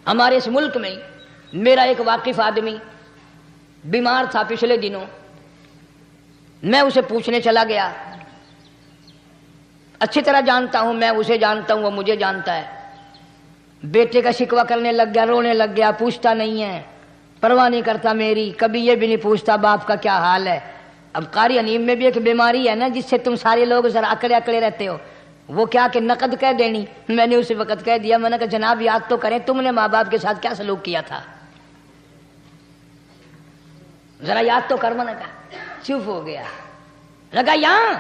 [SPEAKER 1] ہمارے اس ملک میں میرا ایک واقف آدمی بیمار تھا پچھلے دنوں, میں اسے پوچھنے چلا گیا. اچھی طرح جانتا ہوں, میں اسے جانتا ہوں, وہ مجھے جانتا ہے. بیٹے کا شکوہ کرنے لگ گیا, رونے لگ گیا, پوچھتا نہیں ہے, پرواہ نہیں کرتا میری, کبھی یہ بھی نہیں پوچھتا باپ کا کیا حال ہے. اب قاری انیم میں بھی ایک بیماری ہے نا جس سے تم سارے لوگ ذرا اکڑے اکڑے رہتے ہو, وہ کیا کہ نقد کہہ دینی. میں نے اسی وقت کہہ دیا, میں نے کہا جناب یاد تو کریں تم نے ماں باپ کے ساتھ کیا سلوک کیا تھا. ذرا یاد تو کر من کا. چپ ہو گیا. لگا یہاں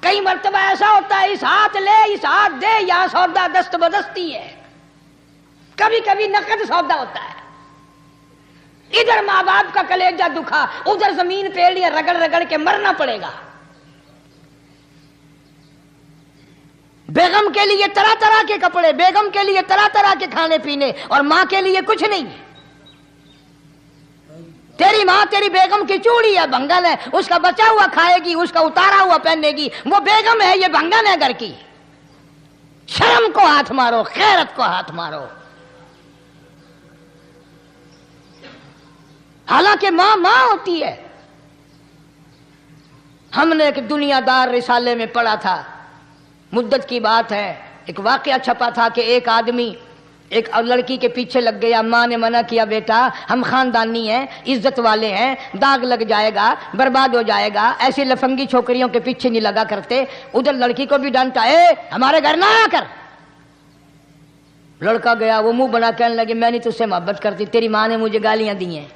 [SPEAKER 1] کئی مرتبہ ایسا ہوتا ہے اس ہاتھ لے اس ہاتھ دے، یہاں سودا دست بدستی ہے. کبھی کبھی نقد سودا ہوتا ہے. ادھر ماں باپ کا کلیجہ دکھا، ادھر زمین پہ لیا رگڑ رگڑ کے مرنا پڑے گا. بیگم کے لیے طرح طرح کے کپڑے، بیگم کے لیے طرح طرح کے کھانے پینے، اور ماں کے لیے کچھ نہیں. تیری ماں تیری بیگم کی چوڑی ہے، بھنگن ہے، اس کا بچا ہوا کھائے گی، اس کا اتارا ہوا پہنے گی. وہ بیگم ہے، یہ بھنگن ہے گھر کی. شرم کو ہاتھ مارو، غیرت کو ہاتھ مارو. حالانکہ ماں ماں ہوتی ہے. ہم نے ایک دنیا دار رسالے میں پڑھا تھا، مدت کی بات ہے، ایک واقعہ چھپا تھا کہ ایک آدمی ایک لڑکی کے پیچھے لگ گیا. ماں نے منع کیا، بیٹا ہم خاندانی ہیں، عزت والے ہیں، داغ لگ جائے گا، برباد ہو جائے گا، ایسی لفنگی چھوکریوں کے پیچھے نہیں لگا کرتے. ادھر لڑکی کو بھی ڈانٹا، ہمارے گھر نہ آیا کر. لڑکا گیا، وہ منہ بنا کہنے لگے میں نہیں تجھ سے محبت کرتی، تیری ماں نے مجھے گالیاں دی ہیں.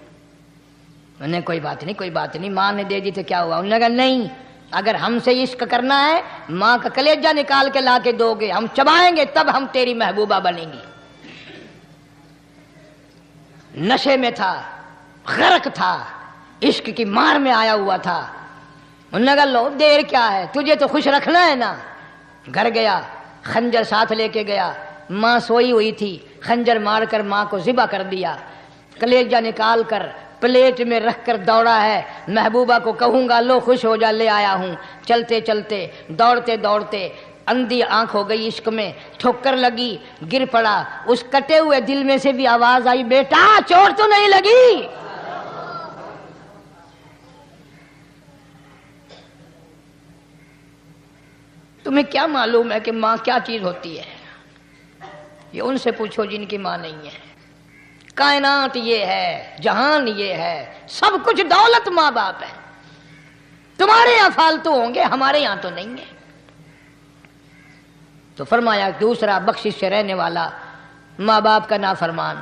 [SPEAKER 1] میں نے کوئی بات نہیں کوئی بات نہیں، ماں نے دے دی تو کیا ہوا. انہوں نے کہا نہیں، اگر ہم سے عشق کرنا ہے ماں کا کلیجہ نکال کے لا کے دو گے، ہم چبائیں گے تب ہم تیری محبوبہ بنیں گی. نشے میں تھا، غرق تھا، عشق کی مار میں آیا ہوا تھا. انہوں نے کہا لو دیر کیا ہے، تجھے تو خوش رکھنا ہے نا. گھر گیا، خنجر ساتھ لے کے گیا. ماں سوئی ہوئی تھی، خنجر مار کر ماں کو ذبح کر دیا. کلیجہ نکال کر پلیٹ میں رکھ کر دوڑا ہے، محبوبہ کو کہوں گا لو خوش ہو جا، لے آیا ہوں. چلتے چلتے دوڑتے دوڑتے اندھی آنکھ ہو گئی عشق میں، ٹھوکر لگی، گر پڑا. اس کٹے ہوئے دل میں سے بھی آواز آئی، بیٹا چوٹ تو نہیں لگی؟ تمہیں کیا معلوم ہے کہ ماں کیا چیز ہوتی ہے؟ یہ ان سے پوچھو جن کی ماں نہیں ہے. کائنات یہ ہے، جہان یہ ہے، سب کچھ دولت ماں باپ ہے. تمہارے یہاں فالتو ہوں گے، ہمارے یہاں تو نہیں ہے. تو فرمایا دوسرا بخشش سے رہنے والا ماں باپ کا نافرمان.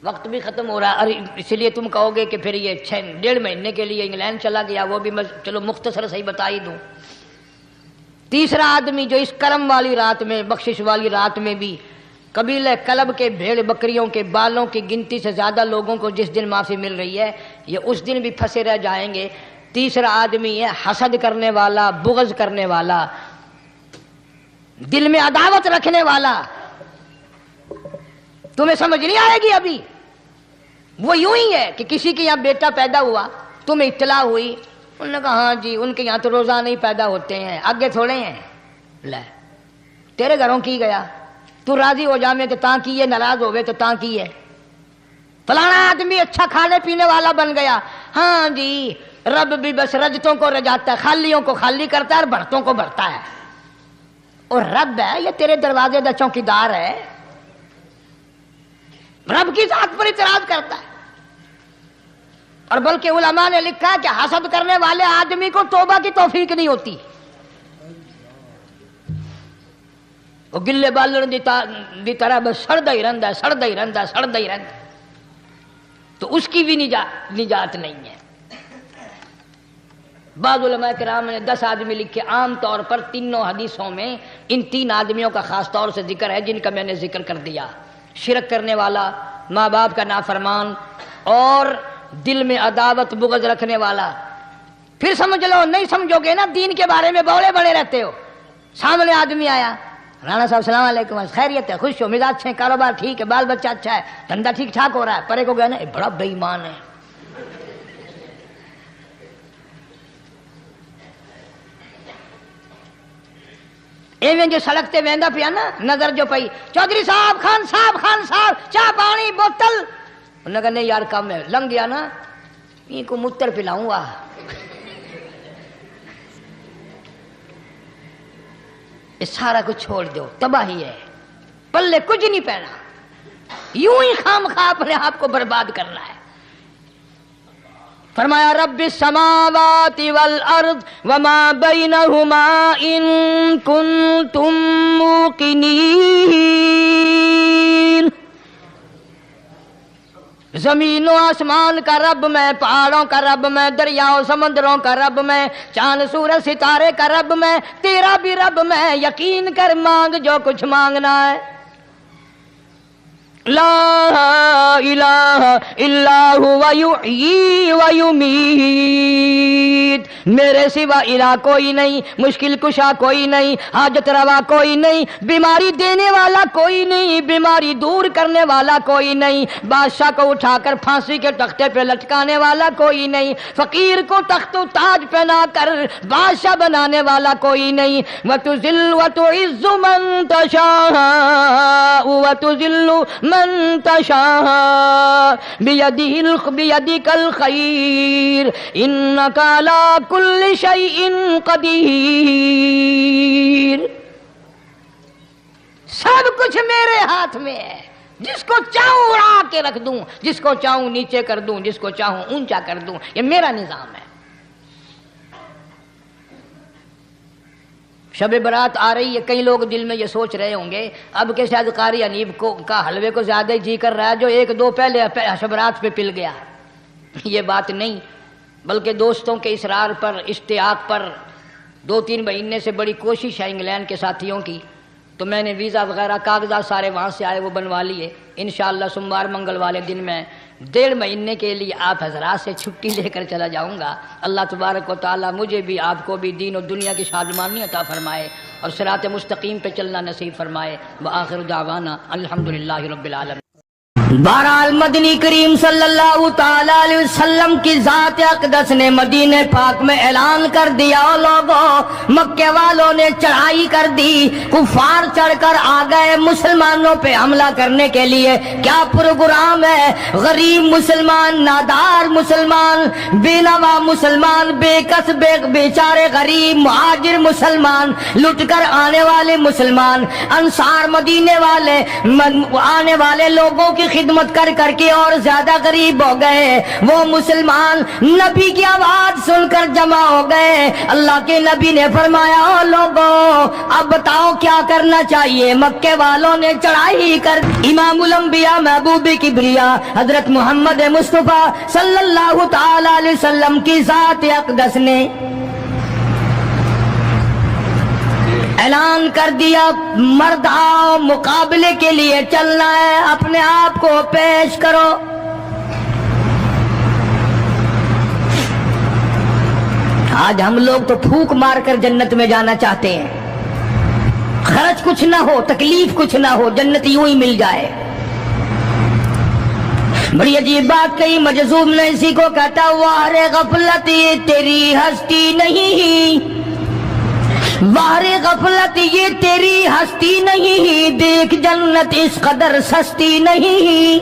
[SPEAKER 1] وقت بھی ختم ہو رہا ہے، اس لیے تم کہو گے کہ پھر یہ 1.5 مہینے کے لیے انگلینڈ چلا گیا، وہ بھی میں چلو مختصر صحیح بتا ہی دوں. تیسرا آدمی جو اس کرم والی رات میں، بخشش والی رات میں بھی قبیلہ کلب کے بھیڑ بکریوں کے بالوں کی گنتی سے زیادہ لوگوں کو جس دن معافی مل رہی ہے، یہ اس دن بھی پھنسے رہ جائیں گے. تیسرا آدمی ہے حسد کرنے والا، بغض کرنے والا، دل میں عداوت رکھنے والا. تمہیں سمجھ نہیں آئے گی ابھی. وہ یوں ہی ہے کہ کسی کے یہاں بیٹا پیدا ہوا، تمہیں اطلاع ہوئی، انہوں نے کہا ہاں جی ان کے یہاں تو روزانہ ہی پیدا ہوتے ہیں، آگے تھوڑے ہیں. لے تیرے گھروں کی گیا، تو راضی ہو جا میں تو تاں کی ہے، ناراض ہوئے تو تاں کی ہے. فلانا آدمی اچھا کھانے پینے والا بن گیا، ہاں جی رب بھی بس رجتوں کو رجاتا ہے، خالیوں کو خالی کرتا ہے اور بھرتوں کو بھرتا ہے. اور رب ہے یہ تیرے دروازے دا چوکیدار ہے، رب کی ذات پر اعتراض کرتا ہے. اور بلکہ علماء نے لکھا کہ حسد کرنے والے آدمی کو توبہ کی توفیق نہیں ہوتی. وہ گلے بالن دی طرح بس سڑدا ہی رہندا ہے، سڑدا ہی رہندا ہے، سڑدا ہی رہندا ہے. تو اس کی بھی نجات نہیں ہے. بعض علماء کرام نے 10 آدمی لکھے. عام طور پر تینوں حدیثوں میں ان 3 آدمیوں کا خاص طور سے ذکر ہے جن کا میں نے ذکر کر دیا. شرک کرنے والا، ماں باپ کا نافرمان، اور دل میں عداوت بغض رکھنے والا. پھر سمجھ لو، نہیں سمجھو گے نا دین کے بارے میں بولے بڑے رہتے ہو. سامنے آدمی آیا، رانا صاحب السلام علیکم، خیریت ہے، خوش ہو، مزاج اچھے، کاروبار ٹھیک ہے، بال بچہ اچھا ہے، دھندا ٹھیک ٹھاک ہو رہا ہے. پرے کو گیا نا بڑا بے ایمان ہے. ایویں جو سڑک تے ویندا پیا نا، نظر جو پئی، چودھری صاحب، خان صاحب چاہ پانی بوتل. انہوں نے کہا نہیں یار کم ہے، لنگ گیا نا ان کو متر پلاؤں گا. یہ سارا کچھ چھوڑ دو، تباہی ہے، پلے کچھ نہیں پہنا، یوں ہی خام خواہ اپنے آپ کو برباد کرنا ہے. فرمایا رب السماوات والارض وما بینہما ان کنتم موقنین. زمین و آسمان کا رب میں، پہاڑوں کا رب میں، دریاؤں سمندروں کا رب میں، چاند سورج ستارے کا رب میں، تیرا بھی رب میں، یقین کر مانگ جو کچھ مانگنا ہے۔ لا الہ الا هو یحیی و یمیت، میرے سوا الہ کوئی نہیں، مشکل کشا کوئی نہیں، حاجت روا کوئی نہیں، بیماری دینے والا کوئی نہیں، بیماری دور کرنے والا کوئی نہیں، بادشاہ کو اٹھا کر پھانسی کے تختے پہ لٹکانے والا کوئی نہیں، فقیر کو تخت و تاج پہنا کر بادشاہ بنانے والا کوئی نہیں۔ وَتُذِلُّ وَتُعِزُّ مَن تَشَاءُ وَتُذِلُّ من تشاء بيدك الخير انك على كل شيء قدير۔ سب کچھ میرے ہاتھ میں ہے، جس کو چاہوں اڑا کے رکھ دوں، جس کو چاہوں نیچے کر دوں، جس کو چاہوں اونچا کر دوں، یہ میرا نظام ہے۔ شب برات آ رہی ہے، کئی لوگ دل میں یہ سوچ رہے ہوں گے اب کہ شاید قاری انیب کا حلوے کو زیادہ ہی جی کر رہا ہے جو ایک دو پہلے شب برات پہ پل گیا۔ یہ بات نہیں، بلکہ دوستوں کے اصرار پر، اشتیاق پر 2-3 مہینے سے بڑی کوشش ہے انگلینڈ کے ساتھیوں کی، تو میں نے ویزا وغیرہ کاغذات سارے وہاں سے آئے وہ بنوا لیے۔ انشاءاللہ سوموار منگل والے دن میں 1.5 مہینے کے لیے آپ حضرات سے چھٹی لے کر چلا جاؤں گا۔ اللہ تبارک و تعالیٰ مجھے بھی آپ کو بھی دین و دنیا کی شادمانی عطا فرمائے اور صراط مستقیم پہ چلنا نصیب فرمائے۔ وآخر دعوانا الحمدللہ رب العالمین۔ بہرحال مدنی کریم صلی اللہ تعالی علیہ وسلم کی ذات اقدس نے مدینہ پاک میں اعلان کر دیا، لوگوں مکے والوں نے چڑھائی کر دی، کفار چڑھ کر آ گئے مسلمانوں پہ حملہ کرنے کے لیے۔ کیا پروگرام ہے؟ غریب مسلمان، نادار مسلمان، بے نوا مسلمان، بے کس بے بیچارے غریب مہاجر مسلمان، لٹ کر آنے والے مسلمان، انصار مدینے والے آنے والے لوگوں کی خدمت کر کر کے اور زیادہ غریب ہو گئے۔ وہ مسلمان نبی کی آواز سن کر جمع ہو گئے۔ اللہ کے نبی نے فرمایا، او لوگوں اب بتاؤ کیا کرنا چاہیے؟ مکے والوں نے چڑھائی کر امام الانبیاء محبوب کبریا حضرت محمد مصطفیٰ صلی اللہ تعالی علیہ وسلم کی ذات اقدس نے اعلان کر دیا، مرد آؤ مقابلے کے لیے چلنا ہے، اپنے آپ کو پیش کرو۔ آج ہم لوگ تو پھونک مار کر جنت میں جانا چاہتے ہیں، خرچ کچھ نہ ہو، تکلیف کچھ نہ ہو، جنت یوں ہی مل جائے۔ بڑی عجیب بات کہی مجذوب نے اسی کو کہتا، وار غفلت یہ تیری ہستی نہیں، وار غفلت یہ تیری ہستی نہیں، دیکھ جنت اس قدر سستی نہیں،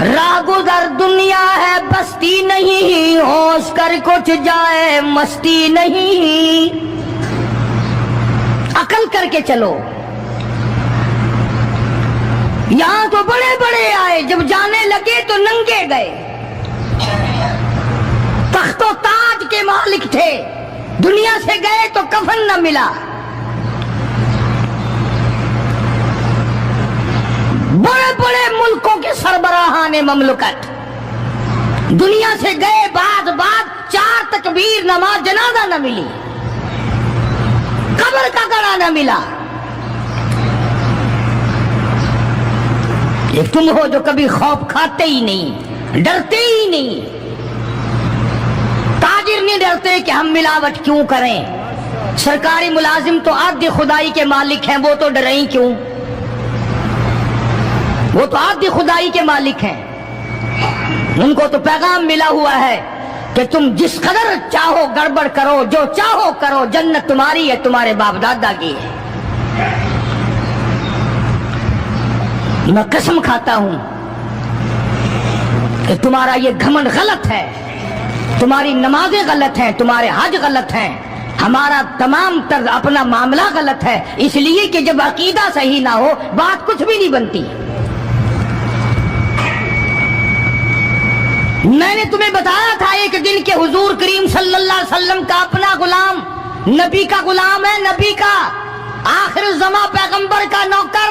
[SPEAKER 1] راہ گزر دنیا ہے بستی نہیں، ہوش کر کچھ جائے مستی نہیں، عقل کر کے چلو۔ یہاں تو بڑے بڑے آئے، جب جانے لگے تو ننگے گئے، تخت و تاج کے مالک تھے، دنیا سے گئے تو کفن نہ ملا۔ بڑے بڑے ملکوں کے سربراہان مملکت دنیا سے گئے، بعد 4 تکبیر نماز جنازہ نہ ملی، قبر کا گڑا نہ ملا۔ ایک تم ہو جو کبھی خوف کھاتے ہی نہیں، ڈرتے ہی نہیں۔ تاجر نہیں ڈرتے کہ ہم ملاوٹ کیوں کریں، سرکاری ملازم تو آدھی خدائی کے مالک ہیں، وہ تو ڈریں ہی کیوں، وہ تو آدھی خدائی کے مالک ہیں، ان کو تو پیغام ملا ہوا ہے کہ تم جس قدر چاہو گڑبڑ کرو، جو چاہو کرو، جنت تمہاری ہے، تمہارے باپ دادا کی ہے۔ میں قسم کھاتا ہوں کہ تمہارا یہ گھمنڈ غلط ہے، تمہاری نمازیں غلط ہیں، تمہارے حج غلط ہیں، ہمارا تمام طرز اپنا معاملہ غلط ہے، اس لیے کہ جب عقیدہ صحیح نہ ہو بات کچھ بھی نہیں بنتی۔ میں نے تمہیں بتایا تھا ایک دن کہ حضور کریم صلی اللہ علیہ وسلم کا اپنا غلام نبی کا غلام ہے، نبی کا آخر الزماں پیغمبر کا نوکر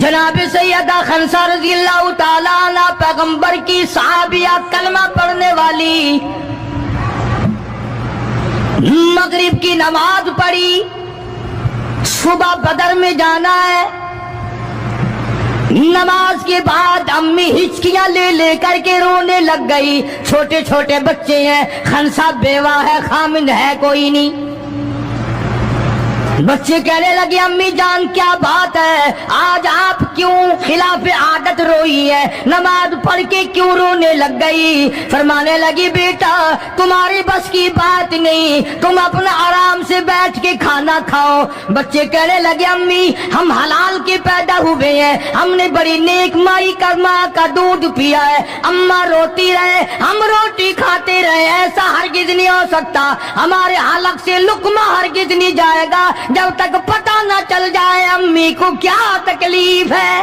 [SPEAKER 1] جناب سیدہ خنسا رضی اللہ تعالیٰ عنہ پیغمبر کی صحابیہ کلمہ پڑھنے والی، مغرب کی نماز پڑھی، صبح بدر میں جانا ہے، نماز کے بعد امی ہچکیاں لے لے کر کے رونے لگ گئی، چھوٹے چھوٹے بچے ہیں، خنسا بیوہ ہے، خامند ہے کوئی نہیں۔ بچے کہنے لگے امی جان کیا بات ہے، آج آپ کیوں خلاف عادت روئی ہے، نماز پڑھ کے کیوں رونے لگ گئی؟ فرمانے لگی بیٹا تمہاری بس کی بات نہیں، تم اپنا آرام سے بیٹھ کے کھانا کھاؤ۔ بچے کہنے لگے امی ہم حلال کے پیدا ہوئے ہیں، ہم نے بڑی نیک مائی کا ماں کا دودھ پیا ہے، اماں روتی رہے ہم روٹی کھاتے رہے، ایسا ہرگز نہیں ہو سکتا، ہمارے حلق سے لقمہ ہرگز نہیں جائے گا جب تک پتہ نہ چل جائے امی کو کیا تکلیف ہے۔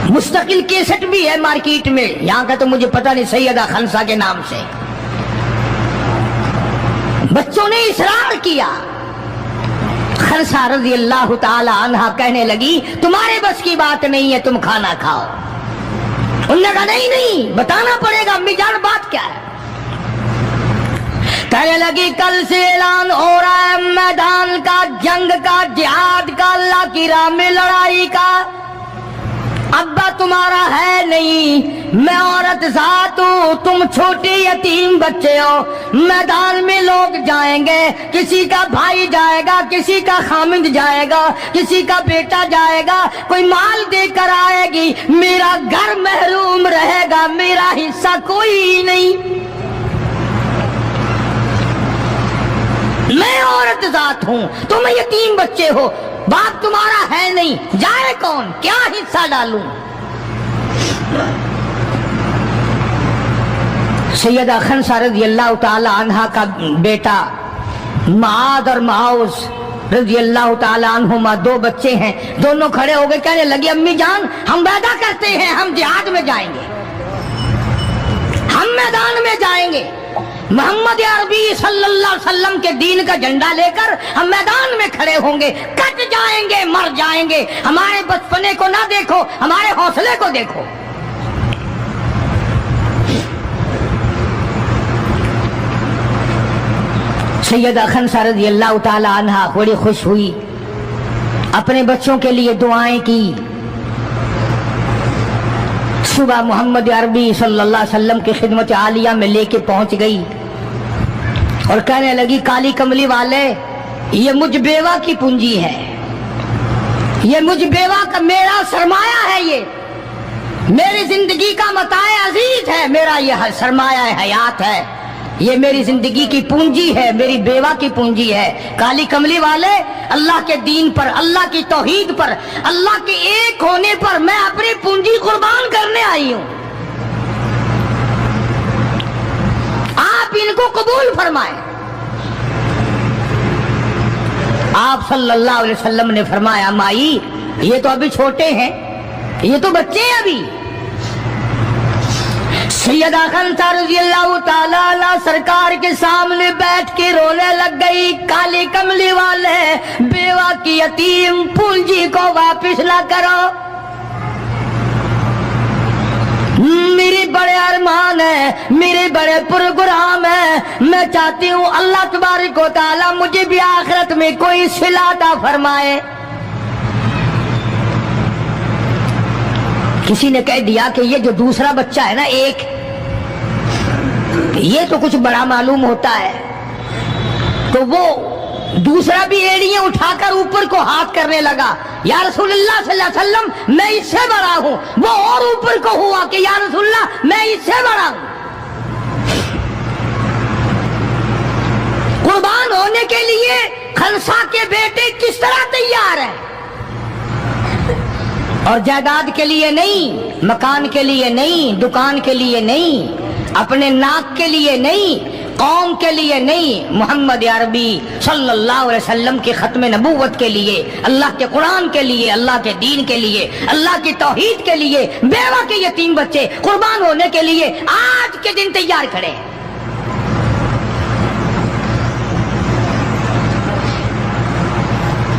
[SPEAKER 1] مستقل کیسٹ بھی ہے مارکیٹ میں، یہاں کا تو مجھے پتہ نہیں، سیدہ خنسا کے نام سے۔ بچوں نے اصرار کیا، خنسا رضی اللہ تعالی عنہا کہنے لگی تمہارے بس کی بات نہیں ہے، تم کھانا کھاؤ۔ انہوں نے کہا نہیں بتانا پڑے گا امی جان بات کیا ہے۔ کہنے لگی کل سے اعلان ہو رہا ہے میدان کا، جنگ کا، جہاد کا، اللہ کی راہ میں لڑائی کا، ابا تمہارا ہے نہیں، میں عورت ذات ہوں، تم چھوٹے یتیم بچے ہو، میدان میں لوگ جائیں گے، کسی کا بھائی جائے گا، کسی کا خامند جائے گا، کسی کا بیٹا جائے گا، کوئی مال دے کر آئے گی، میرا گھر محروم رہے گا، میرا حصہ کوئی نہیں، میں عورت ذات ہوں، تم یتیم بچے ہو، باپ تمہارا ہے نہیں، جائے کون، کیا حصہ ڈالوں؟ سیدہ خنسا رضی اللہ تعالی عنہا کا بیٹا معاذ اور معاوذ رضی اللہ تعالی عنہما دو بچے ہیں، دونوں کھڑے ہو گئے، کہنے لگے امی جان ہم وعدہ کرتے ہیں ہم جہاد میں جائیں گے، ہم میدان میں جائیں گے، محمد عربی صلی اللہ علیہ وسلم کے دین کا جھنڈا لے کر ہم میدان میں کھڑے ہوں گے، کٹ جائیں گے، مر جائیں گے، ہمارے بچپنے کو نہ دیکھو، ہمارے حوصلے کو دیکھو۔ سیدہ خنسا رضی اللہ تعالی عنہا بڑی خوش ہوئی، اپنے بچوں کے لیے دعائیں کی۔ صبح محمد عربی صلی اللہ علیہ وسلم کی خدمت عالیہ میں لے کے پہنچ گئی اور کہنے لگی کالی کملی والے یہ مجھ بیوہ کی پونجی ہے، یہ مجھ بیوہ کا میرا سرمایہ ہے، یہ میری زندگی کا متاع عزیز ہے، میرا یہ سرمایہ حیات ہے، یہ میری زندگی کی پونجی ہے، میری بیوہ کی پونجی ہے۔ کالی کملی والے اللہ کے دین پر، اللہ کی توحید پر، اللہ کے ایک ہونے پر میں اپنی پونجی قربان کرنے آئی ہوں، آپ ان کو قبول فرمائیں۔ آپ صلی اللہ علیہ وسلم نے فرمایا مائی یہ تو ابھی چھوٹے ہیں، یہ تو بچے ہیں ابھی۔ سیدہ خنسا رضی اللہ تعالیٰ عنہ سرکار کے سامنے بیٹھ کے رونے لگ گئی، کالی کملی والے بیوہ کی یتیم پونجی کو واپس نہ کرو، میرے بڑے ارمان ہیں، میرے بڑے پروگرام ہیں، میں چاہتی ہوں اللہ تبارک و تعالیٰ مجھے بھی آخرت میں کوئی صلہ عطا فرمائے۔ کسی نے کہہ دیا کہ یہ جو دوسرا بچہ ہے نا ایک، یہ تو کچھ بڑا معلوم ہوتا ہے، تو وہ دوسرا بھی ایڑیاں اٹھا کر اوپر کو ہاتھ کرنے لگا، یا رسول اللہ صلی اللہ علیہ وسلم میں اس سے بڑا ہوں، وہ اور اوپر کو ہوا کہ یا رسول اللہ میں اس سے بڑا ہوں۔ قربان ہونے کے لیے خنسا کے بیٹے کس طرح تیار ہیں، اور جائیداد کے لیے نہیں، مکان کے لیے نہیں، دکان کے لیے نہیں، اپنے ناک کے لیے نہیں، قوم کے لیے نہیں، محمد عربی صلی اللہ علیہ وسلم کے ختم نبوت کے لیے، اللہ کے قرآن کے لیے، اللہ کے دین کے لیے، اللہ کی توحید کے لیے، بیوہ کے یتیم بچے قربان ہونے کے لیے آج کے دن تیار کھڑے۔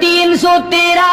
[SPEAKER 1] 313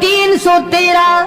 [SPEAKER 1] 313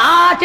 [SPEAKER 1] 8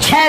[SPEAKER 1] 6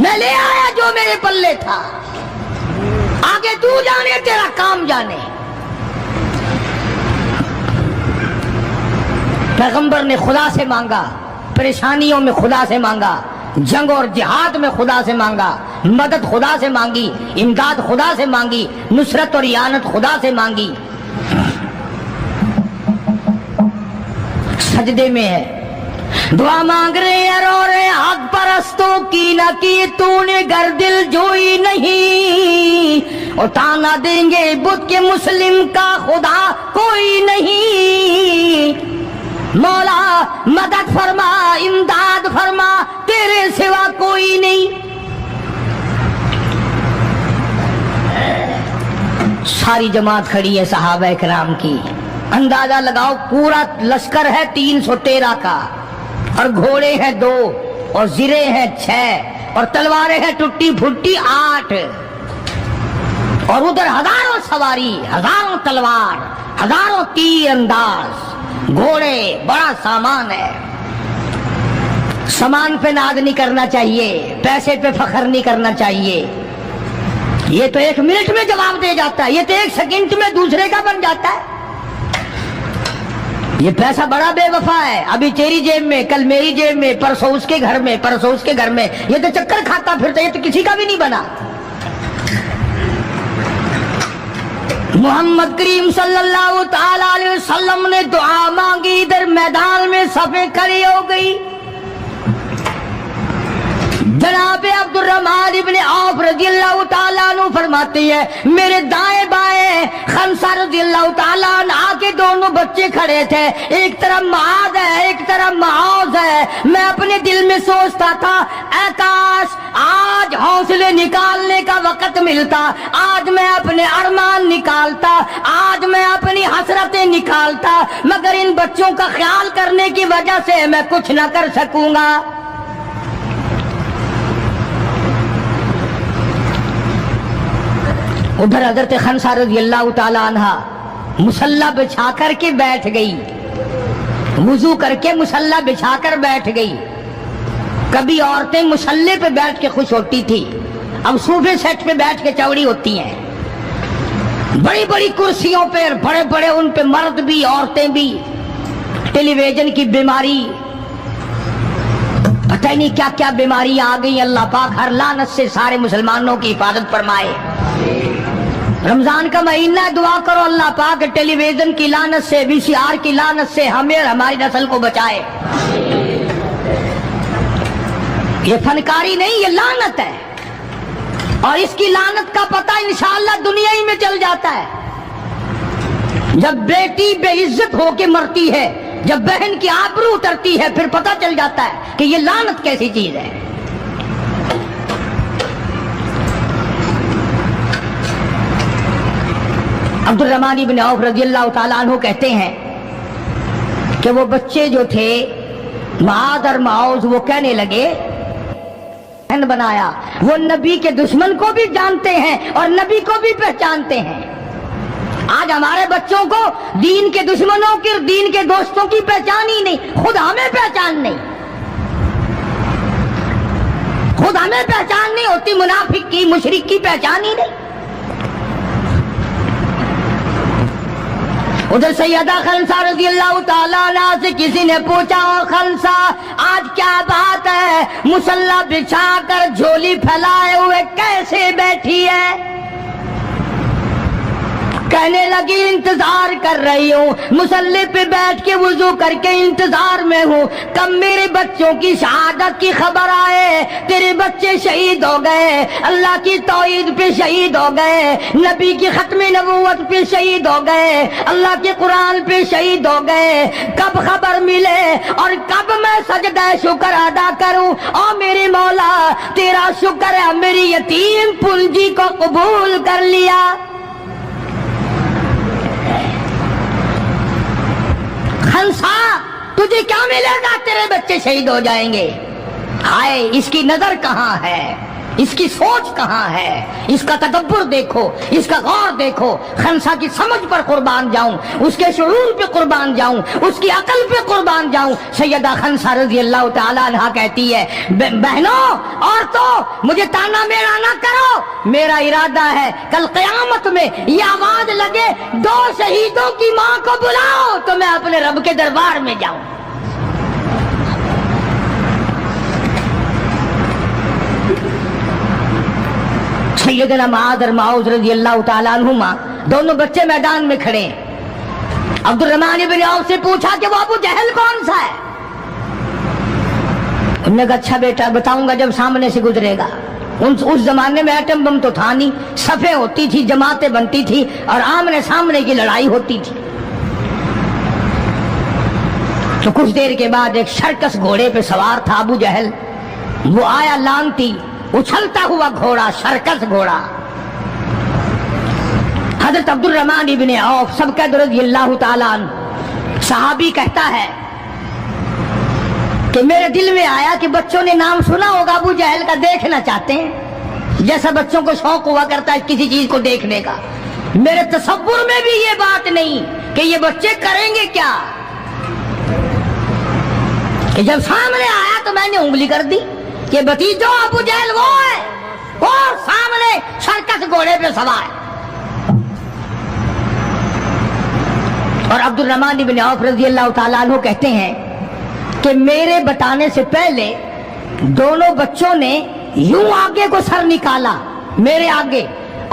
[SPEAKER 1] میں لے آیا جو میرے پلے تھا، آگے تو جانے، تیرا کام جانے۔ پیغمبر نے خدا سے مانگا، پریشانیوں میں خدا سے مانگا، جنگ اور جہاد میں خدا سے مانگا، مدد خدا سے مانگی، امداد خدا سے مانگی، نصرت اور اعانت خدا سے مانگی۔ سجدے میں ہے، دعا مانگ رہے ہیں، رو رہے ہیں، حق پرستوں کی نہ کی تو نے گر دل جوئی نہیں، اور تانا دیں گے بت کے مسلم کا خدا کوئی نہیں۔ مولا مدد فرما، امداد فرما، تیرے سوا کوئی نہیں۔ ساری جماعت کھڑی ہے صحابہ کرام کی، اندازہ لگاؤ پورا لشکر ہے 313 کا، اور گھوڑے ہیں 2 اور زرے ہیں 6 اور تلواریں ہیں ٹوٹی پھوٹی 8، اور ادھر ہزاروں سواری، ہزاروں تلوار، ہزاروں تیر انداز، گھوڑے، بڑا سامان ہے۔ سامان پہ ناز نہیں کرنا چاہیے، پیسے پہ فخر نہیں کرنا چاہیے، یہ تو 1 منٹ میں جواب دے جاتا ہے، یہ تو 1 سیکنڈ میں دوسرے کا بن جاتا ہے۔ یہ پیسہ بڑا بے وفا ہے، ابھی تیری جیب میں، کل میری جیب میں، پرسوں اس کے گھر میں، پرسوں اس کے گھر میں، یہ تو چکر کھاتا پھرتا، یہ تو کسی کا بھی نہیں بنا۔ محمد کریم صلی اللہ تعالی علیہ وسلم نے دعا مانگی، ادھر میدان میں صفیں کھڑی ہو گئی۔ جناب عبد الرحمن ابن عوف رضی اللہ تعالیٰ عنہ فرماتے ہیں، میرے دائیں بائیں خنسہ رضی اللہ تعالیٰ عنہ کے دونوں بچے کھڑے تھے، ایک طرف معاذ ہے، ایک طرف معاذ ہے۔ میں اپنے دل میں سوچتا تھا، اے کاش آج حوصلے نکالنے کا وقت ملتا، آج میں اپنے ارمان نکالتا، آج میں اپنی حسرتیں نکالتا، مگر ان بچوں کا خیال کرنے کی وجہ سے میں کچھ نہ کر سکوں گا۔ ادھر حضرت خنسہ رضی اللہ تعالیٰ عنہ مصلی بچھا کر کے بیٹھ گئی، وضو کر کے مصلی بچھا کر بیٹھ گئی۔ کبھی عورتیں مصلی پہ بیٹھ کے خوش ہوتی تھی، اب صوفے سیٹ پہ بیٹھ کے چوڑی ہوتی ہیں، بڑی بڑی کرسیوں پہ، بڑے بڑے ان پہ مرد بھی عورتیں بھی۔ ٹیلی ویژن کی بیماری، پتہ ہی نہیں کیا کیا بیماریاں آ گئی، اللہ پاک ہر لعنت سے سارے مسلمانوں کی حفاظت فرمائے۔ رمضان کا مہینہ، دعا کرو اللہ پاک ٹیلی ویژن کی لعنت سے، VCR کی لعنت سے ہمیں اور ہماری نسل کو بچائے۔ یہ فنکاری نہیں، یہ لعنت ہے، اور اس کی لعنت کا پتہ انشاءاللہ دنیا ہی میں چل جاتا ہے۔ جب بیٹی بے عزت ہو کے مرتی ہے، جب بہن کی آبرو اترتی ہے، پھر پتہ چل جاتا ہے کہ یہ لعنت کیسی چیز ہے۔ عبد الرحمن بن عوف رضی اللہ تعالیٰ عنہ کہتے ہیں کہ وہ بچے جو تھے معاذ اور معوذ، وہ کہنے لگے بنایا، وہ نبی کے دشمن کو بھی جانتے ہیں اور نبی کو بھی پہچانتے ہیں۔ آج ہمارے بچوں کو دین کے دشمنوں کی، دین کے دوستوں کی پہچان ہی نہیں، خود ہمیں پہچان نہیں، خود ہمیں پہچان نہیں ہوتی، منافق کی، مشرک کی پہچان ہی نہیں۔ ادھر سیدہ خنسہ رضی اللہ تعالیٰ عنہ سے کسی نے پوچھا، خنسہ آج کیا بات ہے، مصلی بچھا کر جھولی پھیلائے ہوئے کیسے بیٹھی ہے؟ کہنے لگی انتظار کر رہی ہوں، مصلی پہ بیٹھ کے وضو کر کے انتظار میں ہوں، کب میرے بچوں کی شہادت کی خبر آئے، تیرے بچے شہید ہو گئے، اللہ کی توحید پہ شہید ہو گئے، نبی کی ختم نبوت پہ شہید ہو گئے، اللہ کے قرآن پہ شہید ہو گئے، کب خبر ملے اور کب میں سجدہ شکر ادا کروں۔ اور میرے مولا تیرا شکر ہے، میری یتیم پنجی کو قبول کر لیا۔ خنسا تجھے کیا ملے گا، تیرے بچے شہید ہو جائیں گے، ہائے اس کی نظر کہاں ہے، اس کی سوچ کہاں ہے، اس کا تدبر دیکھو، اس کا غور دیکھو. خنسا کی سمجھ پر قربان جاؤں، اس کے شعور پہ قربان جاؤں، اس کی عقل پہ قربان جاؤں. سیدہ خنسا رضی اللہ تعالی عنہا کہتی ہے بہنوں عورتوں مجھے تانا میرا نہ کرو، میرا ارادہ ہے کل قیامت میں یہ آواز لگے 2 شہیدوں کی ماں کو بلاؤ تو میں اپنے رب کے دربار میں جاؤں. سیدنا معاذ اور معوذ رضی اللہ تعالیٰ عنہما دونوں بچے میدان میں کھڑے ہیں. عبد الرحمن بن عوف سے پوچھا کہ وہ ابو جہل کون سا ہے؟ انہوں نے کہا اچھا بیٹا بتاؤں گا جب سامنے سے گزرے گا. اس زمانے میں ایٹم بم تو تھا نہیں، صفیں ہوتی تھی، جماعتیں بنتی تھی اور آمنے سامنے کی لڑائی ہوتی تھی. تو کچھ دیر کے بعد ایک شرکس گھوڑے پہ سوار تھا ابو جہل. وہ آیا لانتی اچھلتا ہوا گھوڑا، شرکس گھوڑا. حضرت عبد الرحمن بن عوف سب کا رضی اللہ تعالیٰ عنہ صحابی کہتا ہے کہ میرے دل میں آیا کہ بچوں نے نام سنا ہوگا ابو جہل کا، دیکھنا چاہتے ہیں جیسا بچوں کو شوق ہوا کرتا ہے کسی چیز کو دیکھنے کا. میرے تصور میں بھی یہ بات نہیں کہ یہ بچے کریں گے کیا، کہ جب سامنے آیا تو میں نے انگلی کر دی کہ بھتیجو ابو جہل وہ ہے، اور سامنے شرکس گھوڑے پہ سوار. اور عبد الرحمن بن عوف رضی اللہ تعالیٰ عنہ کہتے ہیں کہ میرے بتانے سے پہلے دونوں بچوں نے یوں آگے کو سر نکالا میرے آگے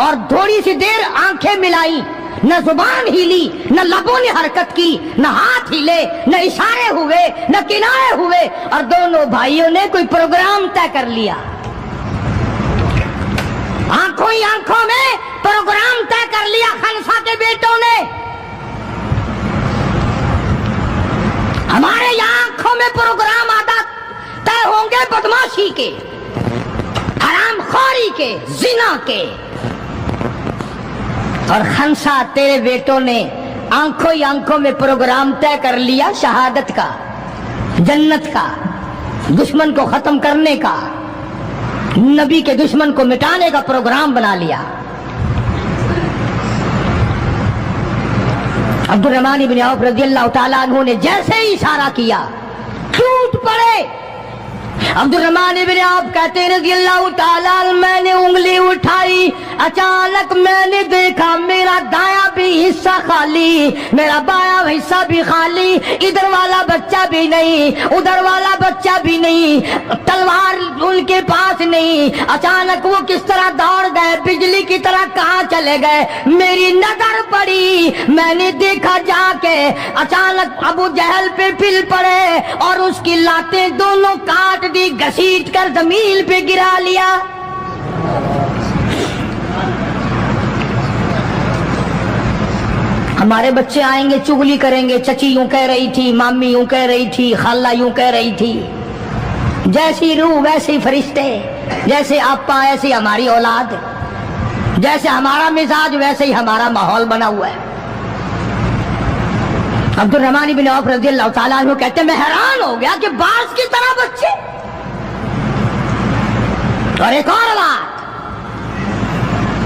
[SPEAKER 1] اور تھوڑی سی دیر آنکھیں ملائی، نہ زبان ہلی، نہ لبوں نے حرکت کی، نہ ہاتھ ہلے، نہ اشارے ہوئے، نہ کنارے ہوئے، اور دونوں بھائیوں نے کوئی پروگرام طے کر لیا. آنکھوں ہی آنکھوں میں پروگرام طے کر لیا خنسا کے بیٹوں نے. ہمارے یہاں آنکھوں میں پروگرام آتا طے ہوں گے بدماشی کے، حرام خوری کے، زنا کے. اور خنسا تیرے بیٹوں نے آنکھوں ہی آنکھوں میں پروگرام طے کر لیا شہادت کا، جنت کا، دشمن کو ختم کرنے کا، نبی کے دشمن کو مٹانے کا پروگرام بنا لیا. عبد الرحمن بن عوف رضی اللہ تعالیٰ عنہ نے جیسے ہی اشارہ کیا ٹوٹ پڑے. عبد الرحمن بن عوف کہتے رضی اللہ تعالیٰ عنہ میں نے انگلی اٹھائی، اچانک میں نے دیکھا میرا دایاں بھی حصہ خالی، میرا بایاں حصہ بھی خالی، ادھر والا بچہ بھی نہیں، ادھر والا بچہ بھی نہیں، تلوار ان کے پاس نہیں. اچانک وہ کس طرح دوڑ گئے، بجلی کی طرح کہاں چلے گئے. میری نظر پڑی، میں نے دیکھا جا کے اچانک ابو جہل پہ پھل پڑے اور اس کی لاتیں دونوں کاٹ دی، گھسیٹ کر زمین پہ گرا لیا. ہمارے بچے آئیں گے چگلی کریں گے، چچی یوں کہہ رہی تھی، مامی یوں کہہ رہی تھی، خالہ یوں کہہ رہی تھی. جیسی روح ویسے فرشتے، جیسے آپا ایسی ہماری اولاد، جیسے ہمارا مزاج ویسے ہی ہمارا ماحول بنا ہوا ہے. عبد الرحمن بن عوف رضی اللہ تعالیٰ عنہ کہتے ہیں میں حیران ہو گیا کہ باز کی طرح بچے. اور ایک اور بات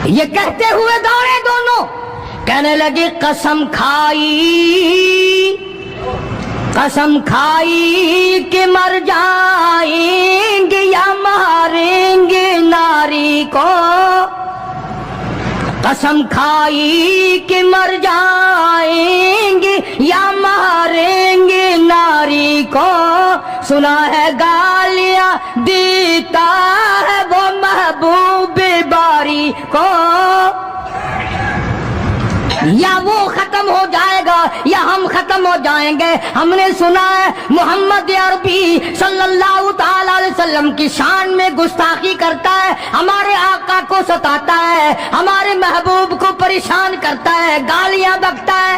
[SPEAKER 1] یہ کہتے ہوئے دوڑے دونوں، کہنے لگے قسم کھائی کہ مر جائیں گے یا ماریں گے ناری کو. قسم کھائی کہ مر جائیں گے یا ماریں گے ناری کو. سنا ہے گالیاں دیتا ہے وہ محبوب باری کو. یا وہ ختم ہو جائے گا یا ہم ختم ہو جائیں گے. ہم نے سنا ہے محمد عربی صلی اللہ تعالی علیہ وسلم کی شان میں گستاخی کرتا ہے، ہمارے آقا کو ستاتا ہے، ہمارے محبوب کو پریشان کرتا ہے، گالیاں بکتا ہے.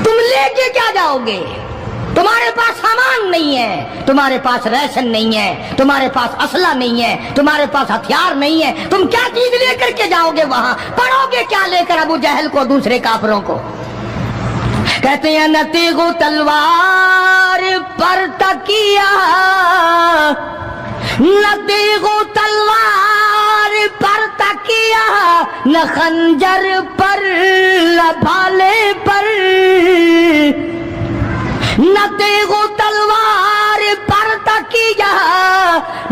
[SPEAKER 1] تم لے کے کیا جاؤ گے؟ تمہارے پاس سامان نہیں ہے، تمہارے پاس ریشن نہیں ہے، تمہارے پاس اسلحہ نہیں ہے، تمہارے پاس ہتھیار نہیں ہے. تم کیا چیز لے کر کے جاؤ گے وہاں؟ پڑھو گے کیا لے کر ابو جہل کو، دوسرے کافروں کو؟ کہتے ہیں نہ تیغ و تلوار پر تکیہ نہ تیغ و تلوار پر تکیہ نہ خنجر پر نہ بھالے پر نہ تیغ و تلوار پر تکیہ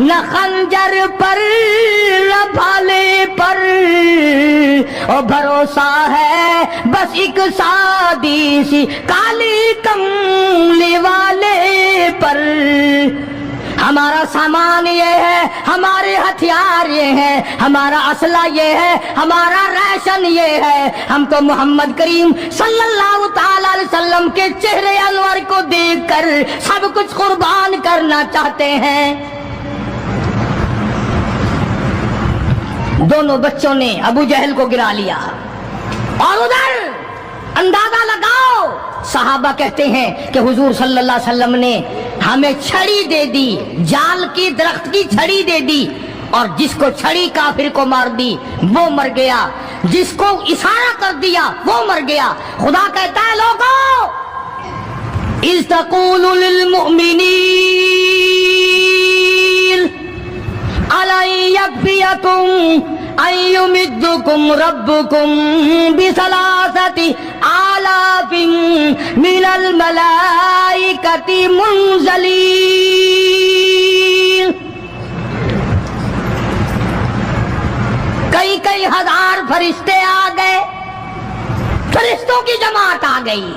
[SPEAKER 1] نہ خنجر پر نہ بھالے پر اور بھروسہ ہے بس ایک سادی سی کالی کملی والے پر ہمارا سامان یہ ہے ہمارے ہتھیار یہ ہے ہمارا اسلحہ یہ ہے ہمارا ریشن یہ ہے ہم تو محمد کریم صلی اللہ تعالی علیہ وسلم کے چہرے انور کو دیکھ کر سب کچھ قربان کرنا چاہتے ہیں دونوں بچوں نے ابو جہل کو گرا لیا اور ادھر اندازہ لگاؤ صحابہ کہتے ہیں کہ حضور صلی اللہ علیہ وسلم نے ہمیں چھڑی دے دی جال کی درخت کی چھڑی دے دی اور جس کو چھڑی کافر کو مار دی وہ مر گیا جس کو اشارہ کر دیا وہ مر گیا خدا کہتا ہے لوگوں اذ تقول للمؤمنین أَلَنْ يَكْفِيَكُمْ أَنْ يُمِدَّكُمْ رَبُّكُمْ بِثَلَاثَةِ آلَافٍ مِنَ الْمَلَائِكَةِ مُنْزَلِينَ کئی ہزار فرشتے آ گئے فرشتوں کی جماعت آ گئی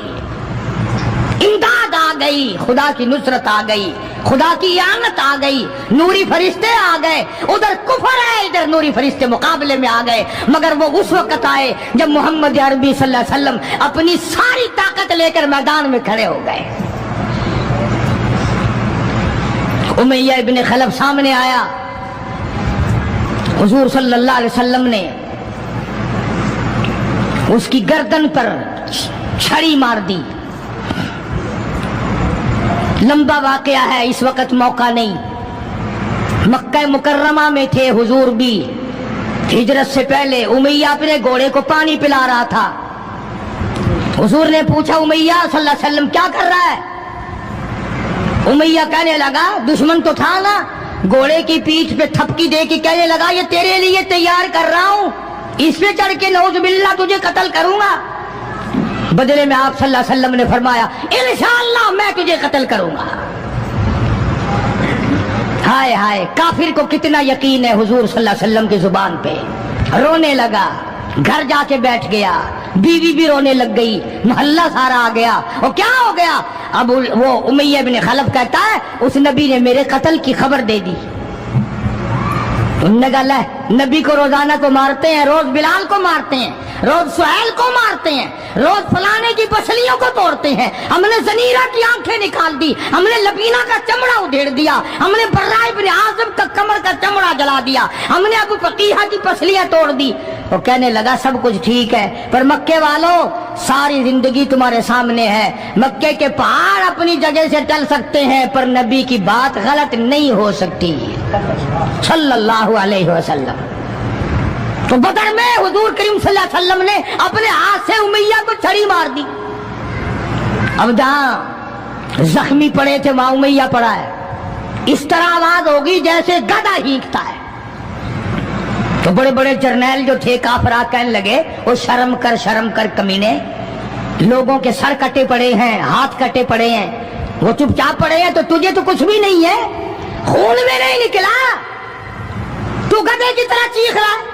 [SPEAKER 1] امداد آ گئی خدا کی نصرت آ گئی خدا کی اعانت آ گئی نوری فرشتے آ گئے ادھر کفر ہے ادھر نوری فرشتے مقابلے میں آ گئے مگر وہ اس وقت آئے جب محمد عربی صلی اللہ علیہ وسلم اپنی ساری طاقت لے کر میدان میں کھڑے ہو گئے امیہ ابن خلف سامنے آیا حضور صلی اللہ علیہ وسلم نے اس کی گردن پر چھڑی مار دی لمبا واقعہ ہے اس وقت موقع نہیں مکہ مکرمہ میں تھے حضور بھی ہجرت سے پہلے امیہ اپنے گھوڑے کو پانی پلا رہا تھا حضور نے پوچھا امیہ صلی اللہ علیہ وسلم کیا کر رہا ہے امیہ کہنے لگا دشمن تو تھا نا گھوڑے کی پیٹھ پہ تھپکی دے کے کہنے لگا یہ تیرے لیے تیار کر رہا ہوں اس پہ چڑھ کے نعوذ باللہ تجھے قتل کروں گا بدلے میں آپ صلی اللہ علیہ وسلم نے فرمایا انشاءاللہ میں تجھے قتل کروں گا ہائے ہائے کافر کو کتنا یقین ہے حضور صلی اللہ علیہ وسلم کی زبان پہ رونے لگا گھر جا کے بیٹھ گیا بیوی بھی رونے لگ گئی محلہ سارا آ گیا اور کیا ہو گیا اب وہ امیہ بن خلف کہتا ہے اس نبی نے میرے قتل کی خبر دے دی انہوں نے کہا نبی کو روزانہ کو مارتے ہیں روز بلال کو مارتے ہیں روز سہیل کو مارتے ہیں روز فلانے کی پسلیوں کو توڑتے ہیں ہم نے زنیرہ کی آنکھیں نکال دی ہم نے لبینہ کا چمڑا ادھیڑ دیا ہم نے برائے بن عازب کا کمر کا چمڑا جلا دیا ہم نے ابو فقیہ کی پسلیاں توڑ دی وہ کہنے لگا سب کچھ ٹھیک ہے پر مکے والوں ساری زندگی تمہارے سامنے ہے مکے کے پہاڑ اپنی جگہ سے ٹل سکتے ہیں پر نبی کی بات غلط نہیں ہو سکتی صلی اللہ علیہ وسلم تو بدر میں حضور کریم صلی اللہ علیہ وسلم نے اپنے ہاتھ سے امیہ کو چھڑی مار دی اب جہاں زخمی پڑے تھے وہاں امیہ پڑا ہے اس طرح آواز ہوگی جیسے گدھا ہینکتا ہے تو بڑے بڑے جرنیل جو تھے کافرات کہنے لگے وہ شرم کر کمینے لوگوں کے سر کٹے پڑے ہیں ہاتھ کٹے پڑے ہیں وہ چپ چاپ پڑے ہیں تو تجھے تو کچھ بھی نہیں ہے خون میں نہیں نکلا تو گدھے کی طرح چیخ رہا ہے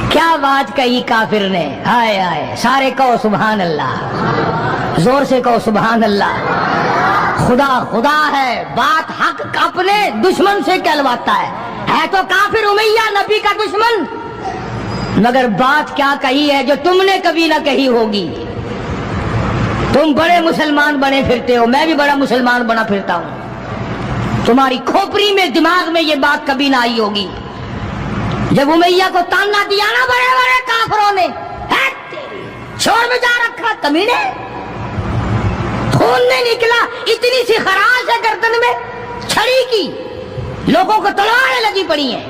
[SPEAKER 1] کیا بات کہی کافر نے ہائے ہائے سارے کہو سبحان اللہ زور سے کہو سبحان اللہ خدا خدا ہے بات حق اپنے دشمن سے کہلواتا ہے تو کافر امیہ نبی کا دشمن مگر بات کیا کہی ہے جو تم نے کبھی نہ کہی ہوگی تم بڑے مسلمان بنے پھرتے ہو میں بھی بڑا مسلمان بنا پھرتا ہوں تمہاری کھوپڑی میں دماغ میں یہ بات کبھی نہ آئی ہوگی جب امیہ کو تانا دیا نا بڑے بڑے کافروں نے چھوڑ میں جا رکھا کمینے خون نہیں نکلا اتنی سی خراش ہے گردن میں چھڑی کی لوگوں کو تلواریں لگی پڑی ہیں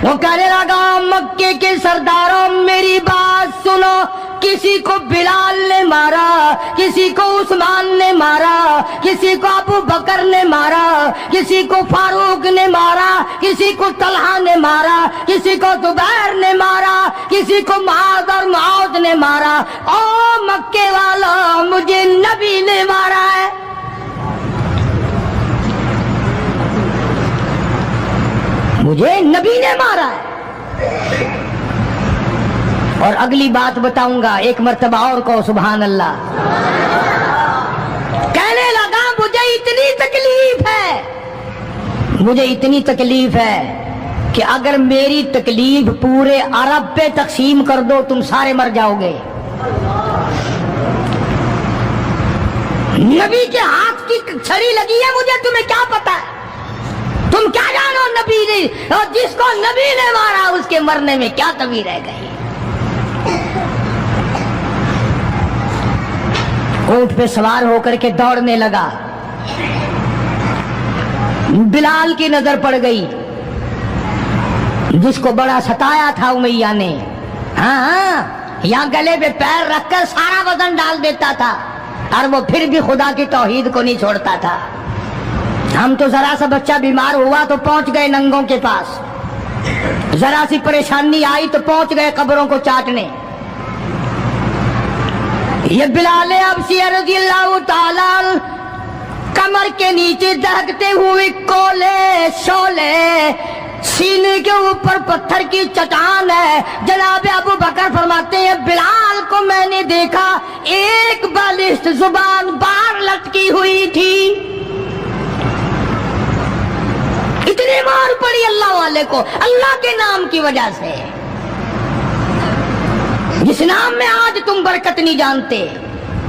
[SPEAKER 1] وہ کہنے لگا مکے کے سرداروں میری بات سنو کسی کو بلال نے مارا، کسی کو عثمان نے مارا، کسی کو ابو بکر نے مارا، کسی کو فاروق نے مارا، کسی کو طلحہ نے مارا، کسی کو زبیر نے مارا، کسی کو معاذ اور معاذ نے مارا۔ او مکے والا، مجھے نبی نے مارا ہے۔ مجھے نبی نے مارا ہے۔ اور اگلی بات بتاؤں گا، ایک مرتبہ اور کو سبحان اللہ۔ کہنے لگا مجھے اتنی تکلیف ہے، مجھے اتنی تکلیف ہے کہ اگر میری تکلیف پورے عرب پہ تقسیم کر دو تم سارے مر جاؤ گے۔ نبی کے ہاتھ کی چھڑی لگی ہے، مجھے تمہیں کیا پتا ہے؟ تم کیا جانو نبی نے، اور جس کو نبی نے مارا اس کے مرنے میں کیا کمی رہ گئی۔ اونٹ پہ سوار ہو کر کے دوڑنے لگا۔ بلال کی نظر پڑ گئی، جس کو بڑا ستایا تھا امیہ نے۔ ہاں، یا گلے پہ پیر رکھ کر سارا وزن ڈال دیتا تھا، اور وہ پھر بھی خدا کی توحید کو نہیں چھوڑتا تھا۔ ہم تو ذرا سا بچہ بیمار ہوا تو پہنچ گئے ننگوں کے پاس، ذرا سی پریشانی آئی تو پہنچ گئے قبروں کو چاٹنے۔ یہ بلال حبشی رضی اللہ تعالی کمر کے نیچے دہکتے ہوئے کولے شولے، سینے کے اوپر پتھر کی چٹان ہے۔ جناب ابو بکر فرماتے ہیں بلال کو میں نے دیکھا، ایک بالشت زبان باہر لٹکی ہوئی تھی۔ اتنی مار پڑی اللہ والے کو اللہ کے نام کی وجہ سے، جس نام میں آج تم برکت نہیں جانتے،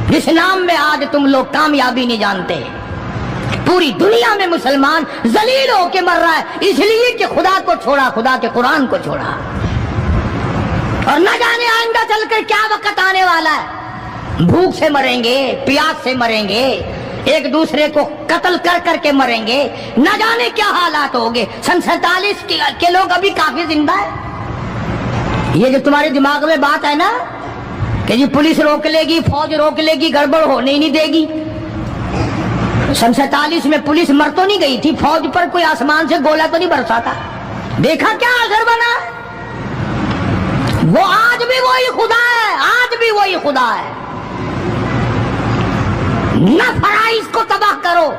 [SPEAKER 1] جس نام میں آج تم لوگ کامیابی نہیں جانتے۔ پوری دنیا میں مسلمان ذلیل ہو کے مر رہا ہے، اس لیے کہ خدا کو چھوڑا، خدا کے قرآن کو چھوڑا۔ اور نہ جانے آئندہ چل کر کیا وقت آنے والا ہے، بھوک سے مریں گے، پیاس سے مریں گے، ایک دوسرے کو قتل کر کر کے مریں گے، نہ جانے کیا حالات ہوگے۔ سن 47 کے لوگ ابھی کافی زندہ ہے۔ یہ جو تمہارے دماغ میں بات ہے نا کہ جی پولیس روک لے گی، فوج روک لے گی، گڑبڑ ہونے ہی نہیں دے گی۔ سن 47 میں پولیس مر تو نہیں گئی تھی، فوج پر کوئی آسمان سے گولا تو نہیں برسا تھا، دیکھا کیا اثر بنا۔ وہ آج بھی وہی خدا ہے، آج بھی وہی خدا ہے۔ نہ فرائض کو تباہ کرو،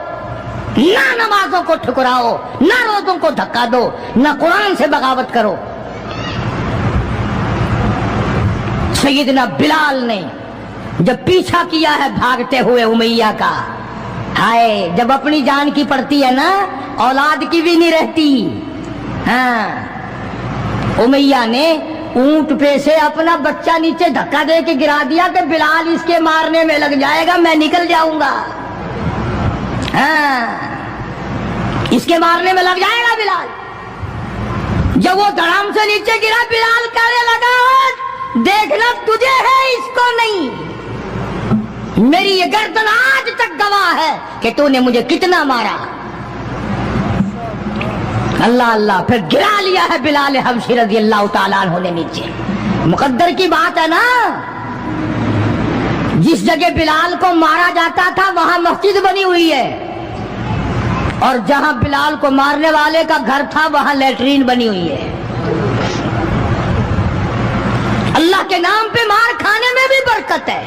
[SPEAKER 1] نہ نمازوں کو ٹھکراؤ، نہ روزوں کو دھکا دو، نہ قرآن سے بغاوت کرو۔ سیدنا بلال نے جب پیچھا کیا ہے بھاگتے ہوئے امیہ کا، ہائے جب اپنی جان کی پڑتی ہے نا اولاد کی بھی نہیں رہتی۔ ہاں، امیہ نے اونٹ پہ سے اپنا بچہ نیچے دھکا دے کے گرا دیا کہ بلال اس کے مارنے میں لگ جائے گا، میں نکل جاؤں گا۔ ہاں، اس کے مارنے میں لگ جائے گا بلال۔ جب وہ دھڑام سے نیچے گرا، بلال کہنے لگا دیکھنا تجھے ہے، اس کو نہیں۔ میری یہ گردن آج تک گواہ ہے کہ تو نے مجھے کتنا مارا۔ اللہ اللہ، پھر گرا لیا ہے بلال حبشی رضی اللہ تعالیٰ عنہ نے نیچے۔ مقدر کی بات ہے نا، جس جگہ بلال کو مارا جاتا تھا وہاں مسجد بنی ہوئی ہے، اور جہاں بلال کو مارنے والے کا گھر تھا وہاں لیٹرین بنی ہوئی ہے۔ اللہ کے نام پہ مار کھانے میں بھی برکت ہے۔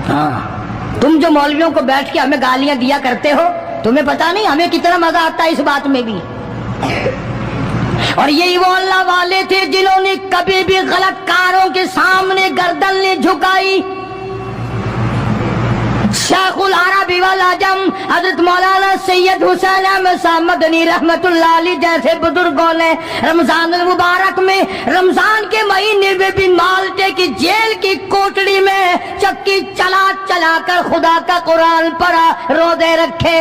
[SPEAKER 1] ہاں، تم جو مولویوں کو بیٹھ کے ہمیں گالیاں دیا کرتے ہو، تمہیں پتا نہیں ہمیں کتنا مزہ آتا ہے اس بات میں بھی۔ اور یہی وہ اللہ والے تھے جنہوں نے کبھی بھی غلط کاروں کے سامنے گردن نہیں جھکائی۔ شیخ العرب والعجم حضرت مولانا سید حسین احمد صاحب مدنی رحمت اللہ علیہ جیسے بزرگوں نے رمضان المبارک میں، رمضان کے مہینے میں بھی مالٹے کی جیل کی کوٹڑی میں چکی چلا چلا کر خدا کا قرآن پڑھا، روزے رکھے۔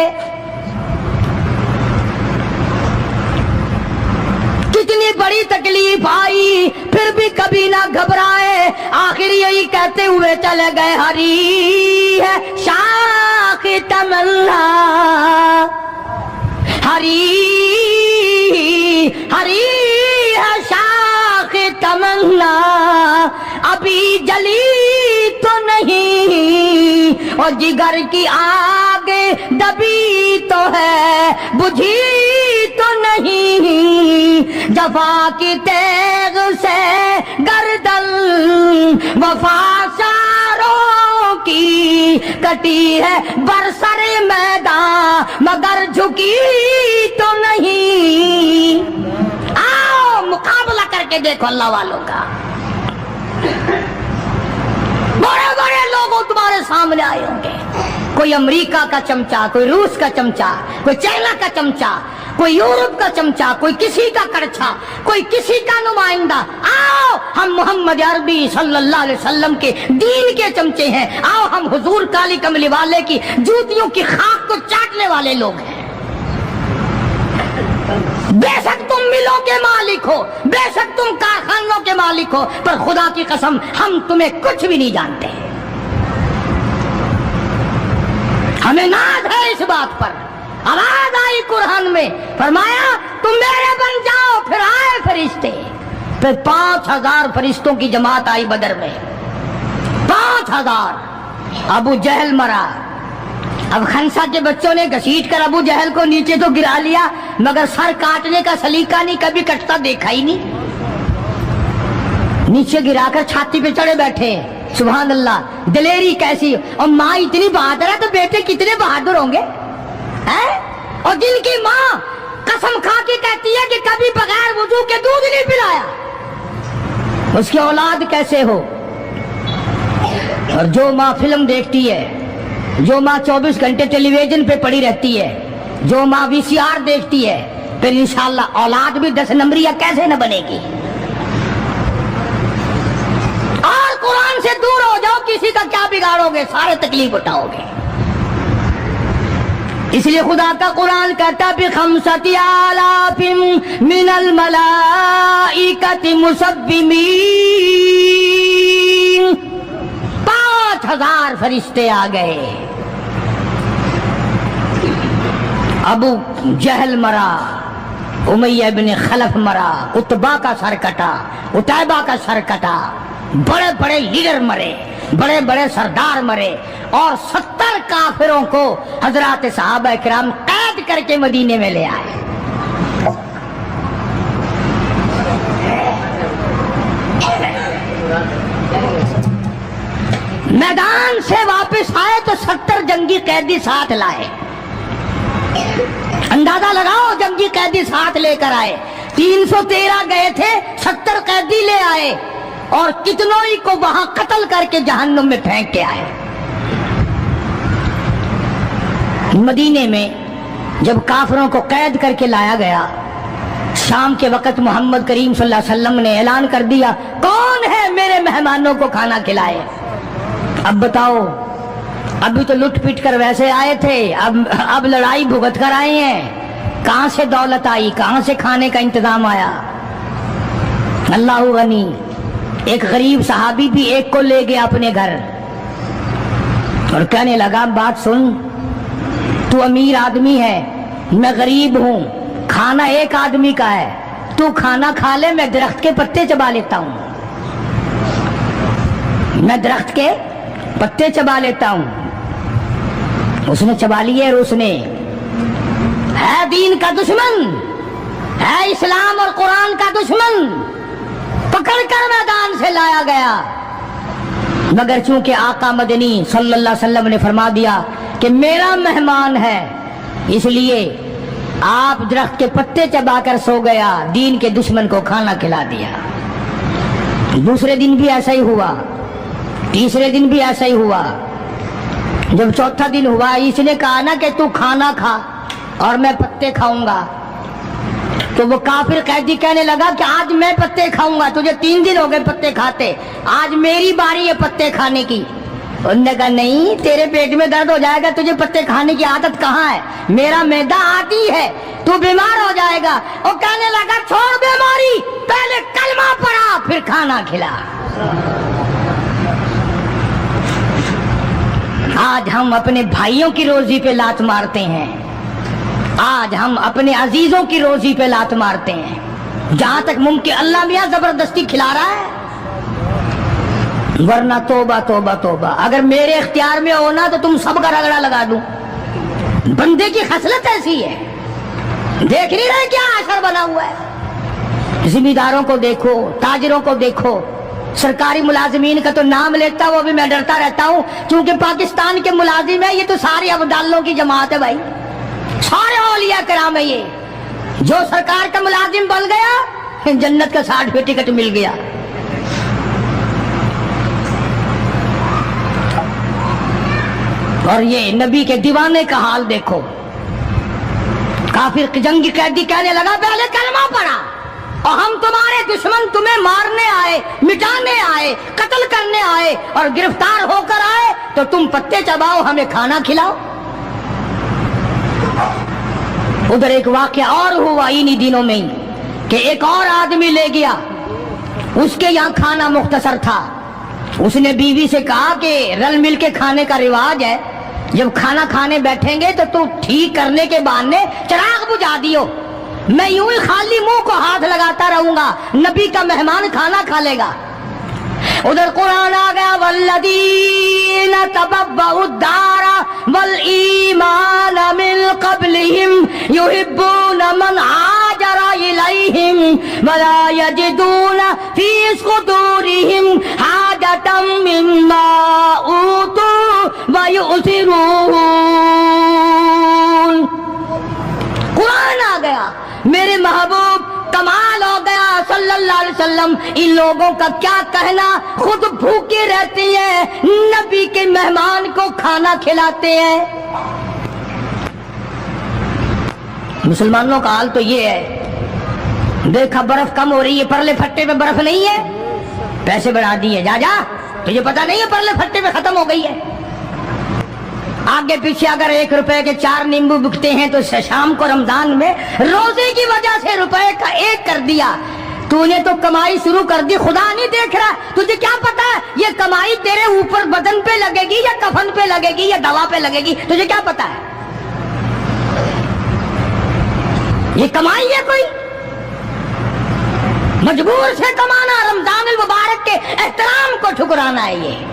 [SPEAKER 1] کتنی بڑی تکلیف آئی پھر بھی کبھی نہ گھبرائے، آخر یہی کہتے ہوئے چلے گئے ہری ہے شاخ تمنا، ہری ہری ہے شاخ تمنا، ابھی جلی تو نہیں اور جگر کی آگ دبی تو ہے بجھی تو نہیں جفا کی تیغ سے گردن وفا ساروں کی کٹی ہے برسر میدان مگر جھکی تو نہیں۔ آؤ مقابلہ کر کے دیکھو اللہ والوں کا، بڑے بڑے لوگ تمہارے سامنے آئے ہوں گے، کوئی امریکہ کا چمچا، کوئی روس کا چمچا، کوئی چائنا کا چمچا، کوئی یورپ کا چمچا، کوئی کسی کا کرچھا، کوئی کسی کا نمائندہ۔ آؤ ہم محمد عربی صلی اللہ علیہ وسلم کے دین کے چمچے ہیں، آؤ ہم حضور کالی کملی والے کی جوتیوں کی خاک کو چاٹنے والے لوگ ہیں۔ بے شک تم ملوں کے مالک ہو، بے شک تم کارخانوں کے مالک ہو، پر خدا کی قسم ہم تمہیں کچھ بھی نہیں جانتے۔ ہمیں ناز ہے اس بات پر۔ آواز آئی قرآن میں، فرمایا تم میرے بن جاؤ، پھر آئے فرشتے، پھر 5000 فرشتوں کی جماعت آئی بدر میں، 5000۔ ابو جہل مرا، اب خنسا کے بچوں نے گھسیٹ کر ابو جہل کو نیچے تو گرا لیا، مگر سر کاٹنے کا سلیقہ نہیں، کبھی کٹتا دیکھا ہی نہیں، نیچے گرا کر چھاتی پہ چڑھے بیٹھے۔ سبحان اللہ، دلیری کیسی! اور ماں اتنی بہادر ہے تو بیٹے کتنے بہادر ہوں گے، اور جن کی ماں قسم کھا کے کہتی ہے کہ کبھی بغیر وضو کے دودھ نہیں پلایا، اس کی اولاد کیسے ہو؟ اور جو ماں فلم دیکھتی ہے، جو ماں 24 گھنٹے ٹیلی ویژن پہ پڑی رہتی ہے، جو ماں VCR دیکھتی ہے، پھر انشاءاللہ اولاد بھی 10 نمبریہ کیسے نہ بنے گی؟ اور قرآن سے دور ہو جاؤ، کسی کا کیا بگاڑو گے، سارے تکلیف اٹھاؤ گے۔ اس لیے خدا کا قرآن کہتا بِخَمْسَةِ آلَافٍ مِّنَ الْمَلَائِكَةِ مُسَبِّمِينَ، 5000 فرشتے آ گئے۔ ابو جہل مرا، امیہ بن خلف مرا، عتبہ کا سر کٹا، عتیبہ کا سر کٹا، بڑے بڑے لیڈر مرے، بڑے بڑے سردار مرے، اور 70 کافروں کو حضرات صحابہ کرام قید کر کے مدینے میں لے آئے۔ میدان سے واپس آئے تو 70 جنگی قیدی ساتھ لائے۔ اندازہ لگاؤ، جنگی قیدی ساتھ لے کر آئے، 313 گئے تھے، 70 قیدی لے آئے، اور کتنوں ہی کو وہاں قتل کر کے جہنم میں پھینک کے آئے۔ مدینے میں جب کافروں کو قید کر کے لایا گیا، شام کے وقت محمد کریم صلی اللہ علیہ وسلم نے اعلان کر دیا، کون ہے میرے مہمانوں کو کھانا کھلائے؟ اب بتاؤ، ابھی تو لٹ پٹ کر ویسے آئے تھے، اب لڑائی بھگت کر آئے ہیں، کہاں سے دولت آئی، کہاں سے کھانے کا انتظام آیا؟ اللہ غنی۔ ایک غریب صحابی بھی ایک کو لے گیا اپنے گھر اور کہنے لگا، بات سن، تو امیر آدمی ہے، میں غریب ہوں، کھانا ایک آدمی کا ہے، تو کھانا کھا لے، میں درخت کے پتے چبا لیتا ہوں، میں درخت کے پتے چبا لیتا ہوں۔ اس نے چبا لیے، اور اس نے ہے دین کا دشمن، ہے اسلام اور قرآن کا دشمن، پکڑ کر میدان سے لایا گیا، مگر چونکہ آقا مدنی صلی اللہ علیہ وسلم نے فرما دیا کہ میرا مہمان ہے، اس لیے آپ درخت کے پتے چبا کر سو گیا، دین کے دشمن کو کھانا کھلا دیا۔ دوسرے دن بھی ایسا ہی ہوا، تیسرے دن بھی ایسا ہی ہوا۔ جب چوتھا دن ہوا، اس نے کہا نا کہ تو کھانا کھا اور میں پتے کھاؤں گا، تو وہ کافر قیدی کہنے لگا کہ آج میں پتے کھاؤں گا، تجھے 3 دن ہو گئے پتے کھاتے، آج میری باری ہے پتے کھانے کی۔ انہوں نے کہا نہیں، تیرے پیٹ میں درد ہو جائے گا، تجھے پتے کھانے کی عادت کہاں ہے، میرا معدہ عادی ہے، تو بیمار ہو جائے گا۔ وہ کہنے لگا چھوڑ بیماری، پہلے کلمہ پڑھا پھر کھانا کھلا۔ آج ہم اپنے بھائیوں کی روزی پہ لات مارتے ہیں، آج ہم اپنے عزیزوں کی روزی پہ لات مارتے ہیں، جہاں تک ممکن اللہ میاں زبردستی کھلا رہا ہے، ورنہ توبہ توبہ توبہ، اگر میرے اختیار میں ہونا تو تم سب کا رگڑا لگا دوں۔ بندے کی خصلت ایسی ہے، دیکھ نہیں رہے کیا اثر بنا ہوا ہے؟ ذمہ داروں کو دیکھو، تاجروں کو دیکھو، سرکاری ملازمین کا تو نام لیتا وہ بھی میں ڈرتا رہتا ہوں، کیونکہ پاکستان کے ملازم ہیں یہ تو سارے ابدالوں کی جماعت ہے بھائی، سارے اولیاء کرام ہے یہ۔ جو سرکار کا ملازم بن گیا جنت کا 60 ٹکٹ مل گیا۔ اور یہ نبی کے دیوانے کا حال دیکھو، کافر جنگی قیدی کہنے لگا پہلے کلمہ پڑھا، اور ہم تمہارے دشمن تمہیں مارنے آئے، مٹانے آئے، قتل کرنے آئے اور گرفتار ہو کر آئے تو تم پتے چباؤ ہمیں کھانا کھلاؤ۔ ادھر ایک واقعہ اور ہوا انہی دنوں میں کہ ایک اور آدمی لے گیا، اس کے یہاں کھانا مختصر تھا، اس نے بیوی سے کہا کہ رل مل کے کھانے کا رواج ہے، جب کھانا کھانے بیٹھیں گے تو ٹھیک کرنے کے بہانے چراغ بجھا دیو، میں یوں ہی خالی منہ کو ہاتھ لگاتا رہوں گا، نبی کا مہمان کھانا کھا لے گا۔ ادھر قرآن آ گیا والذین تبوؤا الدار والایمان من قبلہم یحبون من ہاجر الیہم ولا یجدون فی صدورہم حاجۃ مما اوتوا ویؤثرون۔ قرآن آ گیا، میرے محبوب کمال ہو گیا صلی اللہ علیہ وسلم، ان لوگوں کا کیا کہنا، خود بھوکے رہتے ہیں، نبی کے مہمان کو کھانا کھلاتے ہیں۔ مسلمانوں کا حال تو یہ ہے، دیکھا برف کم ہو رہی ہے، پرلے پھٹے پہ برف نہیں ہے، پیسے بڑھا دیے، جا جا تجھے پتا نہیں ہے پرلے پھٹے پہ ختم ہو گئی ہے۔ آگے پیچھے اگر 1 روپے کے 4 نیمبو بکتے ہیں تو شام کو رمضان میں روزے کی وجہ سے روپے کا 1 کر دیا، تو نے تو کمائی شروع کر دی، خدا نہیں دیکھ رہا، تجھے کیا پتا ہے یہ کمائی تیرے اوپر بدن پہ لگے گی یا کفن پہ لگے گی یا دوا پہ لگے گی، تجھے کیا پتا ہے؟ یہ کمائی ہے کوئی؟ مجبور سے کمانا، رمضان المبارک کے احترام کو ٹھکرانا ہے۔ یہ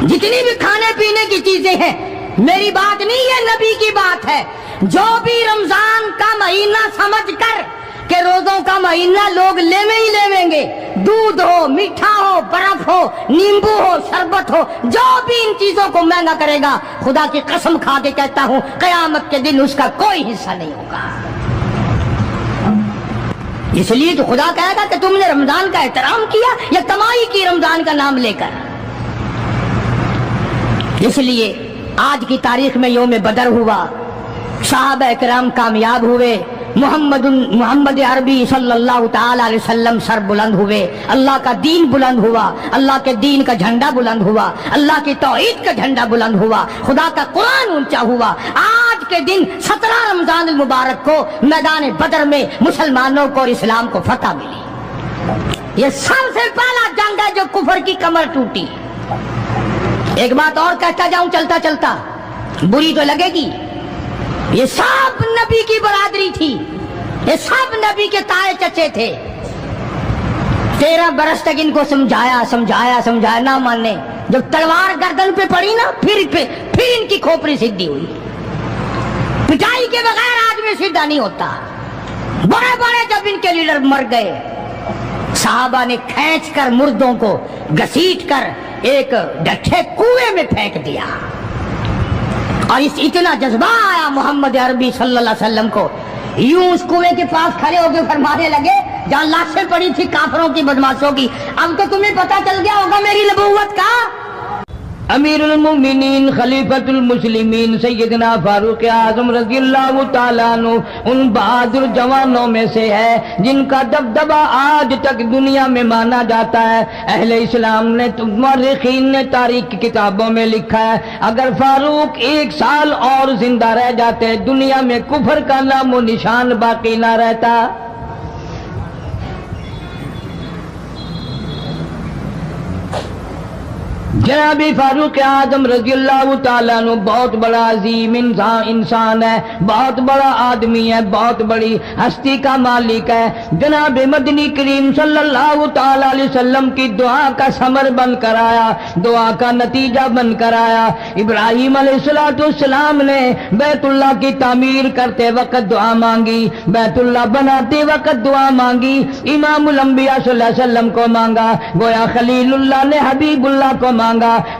[SPEAKER 1] جتنی بھی کھانے پینے کی چیزیں ہیں، میری بات نہیں ہے، نبی کی بات ہے، جو بھی رمضان کا مہینہ سمجھ کر کہ روزوں کا مہینہ لوگ لیویں ہی لیویں گے، دودھ ہو، میٹھا ہو، برف ہو، نیمبو ہو، شربت ہو، جو بھی ان چیزوں کو مہنگا کرے گا، خدا کی قسم کھا کے کہتا ہوں قیامت کے دن اس کا کوئی حصہ نہیں ہوگا۔ اس لیے تو خدا کہے گا کہ تم نے رمضان کا احترام کیا یا کمائی کی رمضان کا نام لے کر۔ اس لیے آج کی تاریخ میں یوم بدر ہوا، صحابہ اکرام کامیاب ہوئے، محمد عربی صلی اللہ تعالی علیہ وسلم سر بلند ہوئے، اللہ کا دین بلند ہوا، اللہ کے دین کا جھنڈا بلند ہوا، اللہ کی توحید کا جھنڈا بلند ہوا، خدا کا قرآن اونچا ہوا۔ آج کے دن 17 رمضان المبارک کو میدان بدر میں مسلمانوں کو اور اسلام کو فتح ملی۔ یہ سب سے پہلا جنگ ہے جو کفر کی کمر ٹوٹی۔ ایک بات اور کہتا جاؤں چلتا چلتا، بری تو لگے گی، یہ سب نبی کی برادری تھی، یہ سب نبی کے تائے چچے تھے۔ 13 برس تک ان کو سمجھایا نہ مانے، جب تلوار گردن پہ پڑی نا پھر ان کی کھوپڑی سیدھی ہوئی۔ پٹائی کے بغیر آدمی سیدھا نہیں ہوتا۔ بڑے بڑے جب ان کے لیڈر مر گئے، صحابہ نے کھینچ کر مردوں کو گھسیٹ کر ایک ڈٹھے کنویں میں پھینک دیا، اور اس اتنا جذبہ آیا محمد عربی صلی اللہ علیہ وسلم کو، یوں اس کنویں کے پاس کھڑے ہو کے فرمانے لگے جہاں لاشیں پڑی تھی کافروں کی، بدماشوں کی، اب تو تمہیں پتہ چل گیا ہوگا میری نبوت کا۔ امیر المومنین خلیفۃ المسلمین سیدنا فاروق اعظم رضی اللہ تعالیٰ عنہ ان بہادر جوانوں میں سے ہے جن کا دبدبہ آج تک دنیا میں مانا جاتا ہے۔ اہل اسلام نے، مورخین نے تاریخ کی کتابوں میں لکھا ہے اگر فاروق 1 سال اور زندہ رہ جاتے دنیا میں کفر کا نام و نشان باقی نہ رہتا۔ جناب فاروق اعظم رضی اللہ تعالیٰ عنہ بہت بڑا عظیم انسان ہے، بہت بڑا آدمی ہے، بہت بڑی ہستی کا مالک ہے۔ جناب مدنی کریم صلی اللہ تعالیٰ علیہ وسلم کی دعا کا ثمر بن کر آیا، دعا کا نتیجہ بن کر آیا۔ ابراہیم علیہ السلام نے بیت اللہ کی تعمیر کرتے وقت دعا مانگی، بیت اللہ بناتے وقت دعا مانگی، امام الانبیاء صلی اللہ علیہ وسلم کو مانگا، گویا خلیل اللہ نے حبیب اللہ کو مانگا۔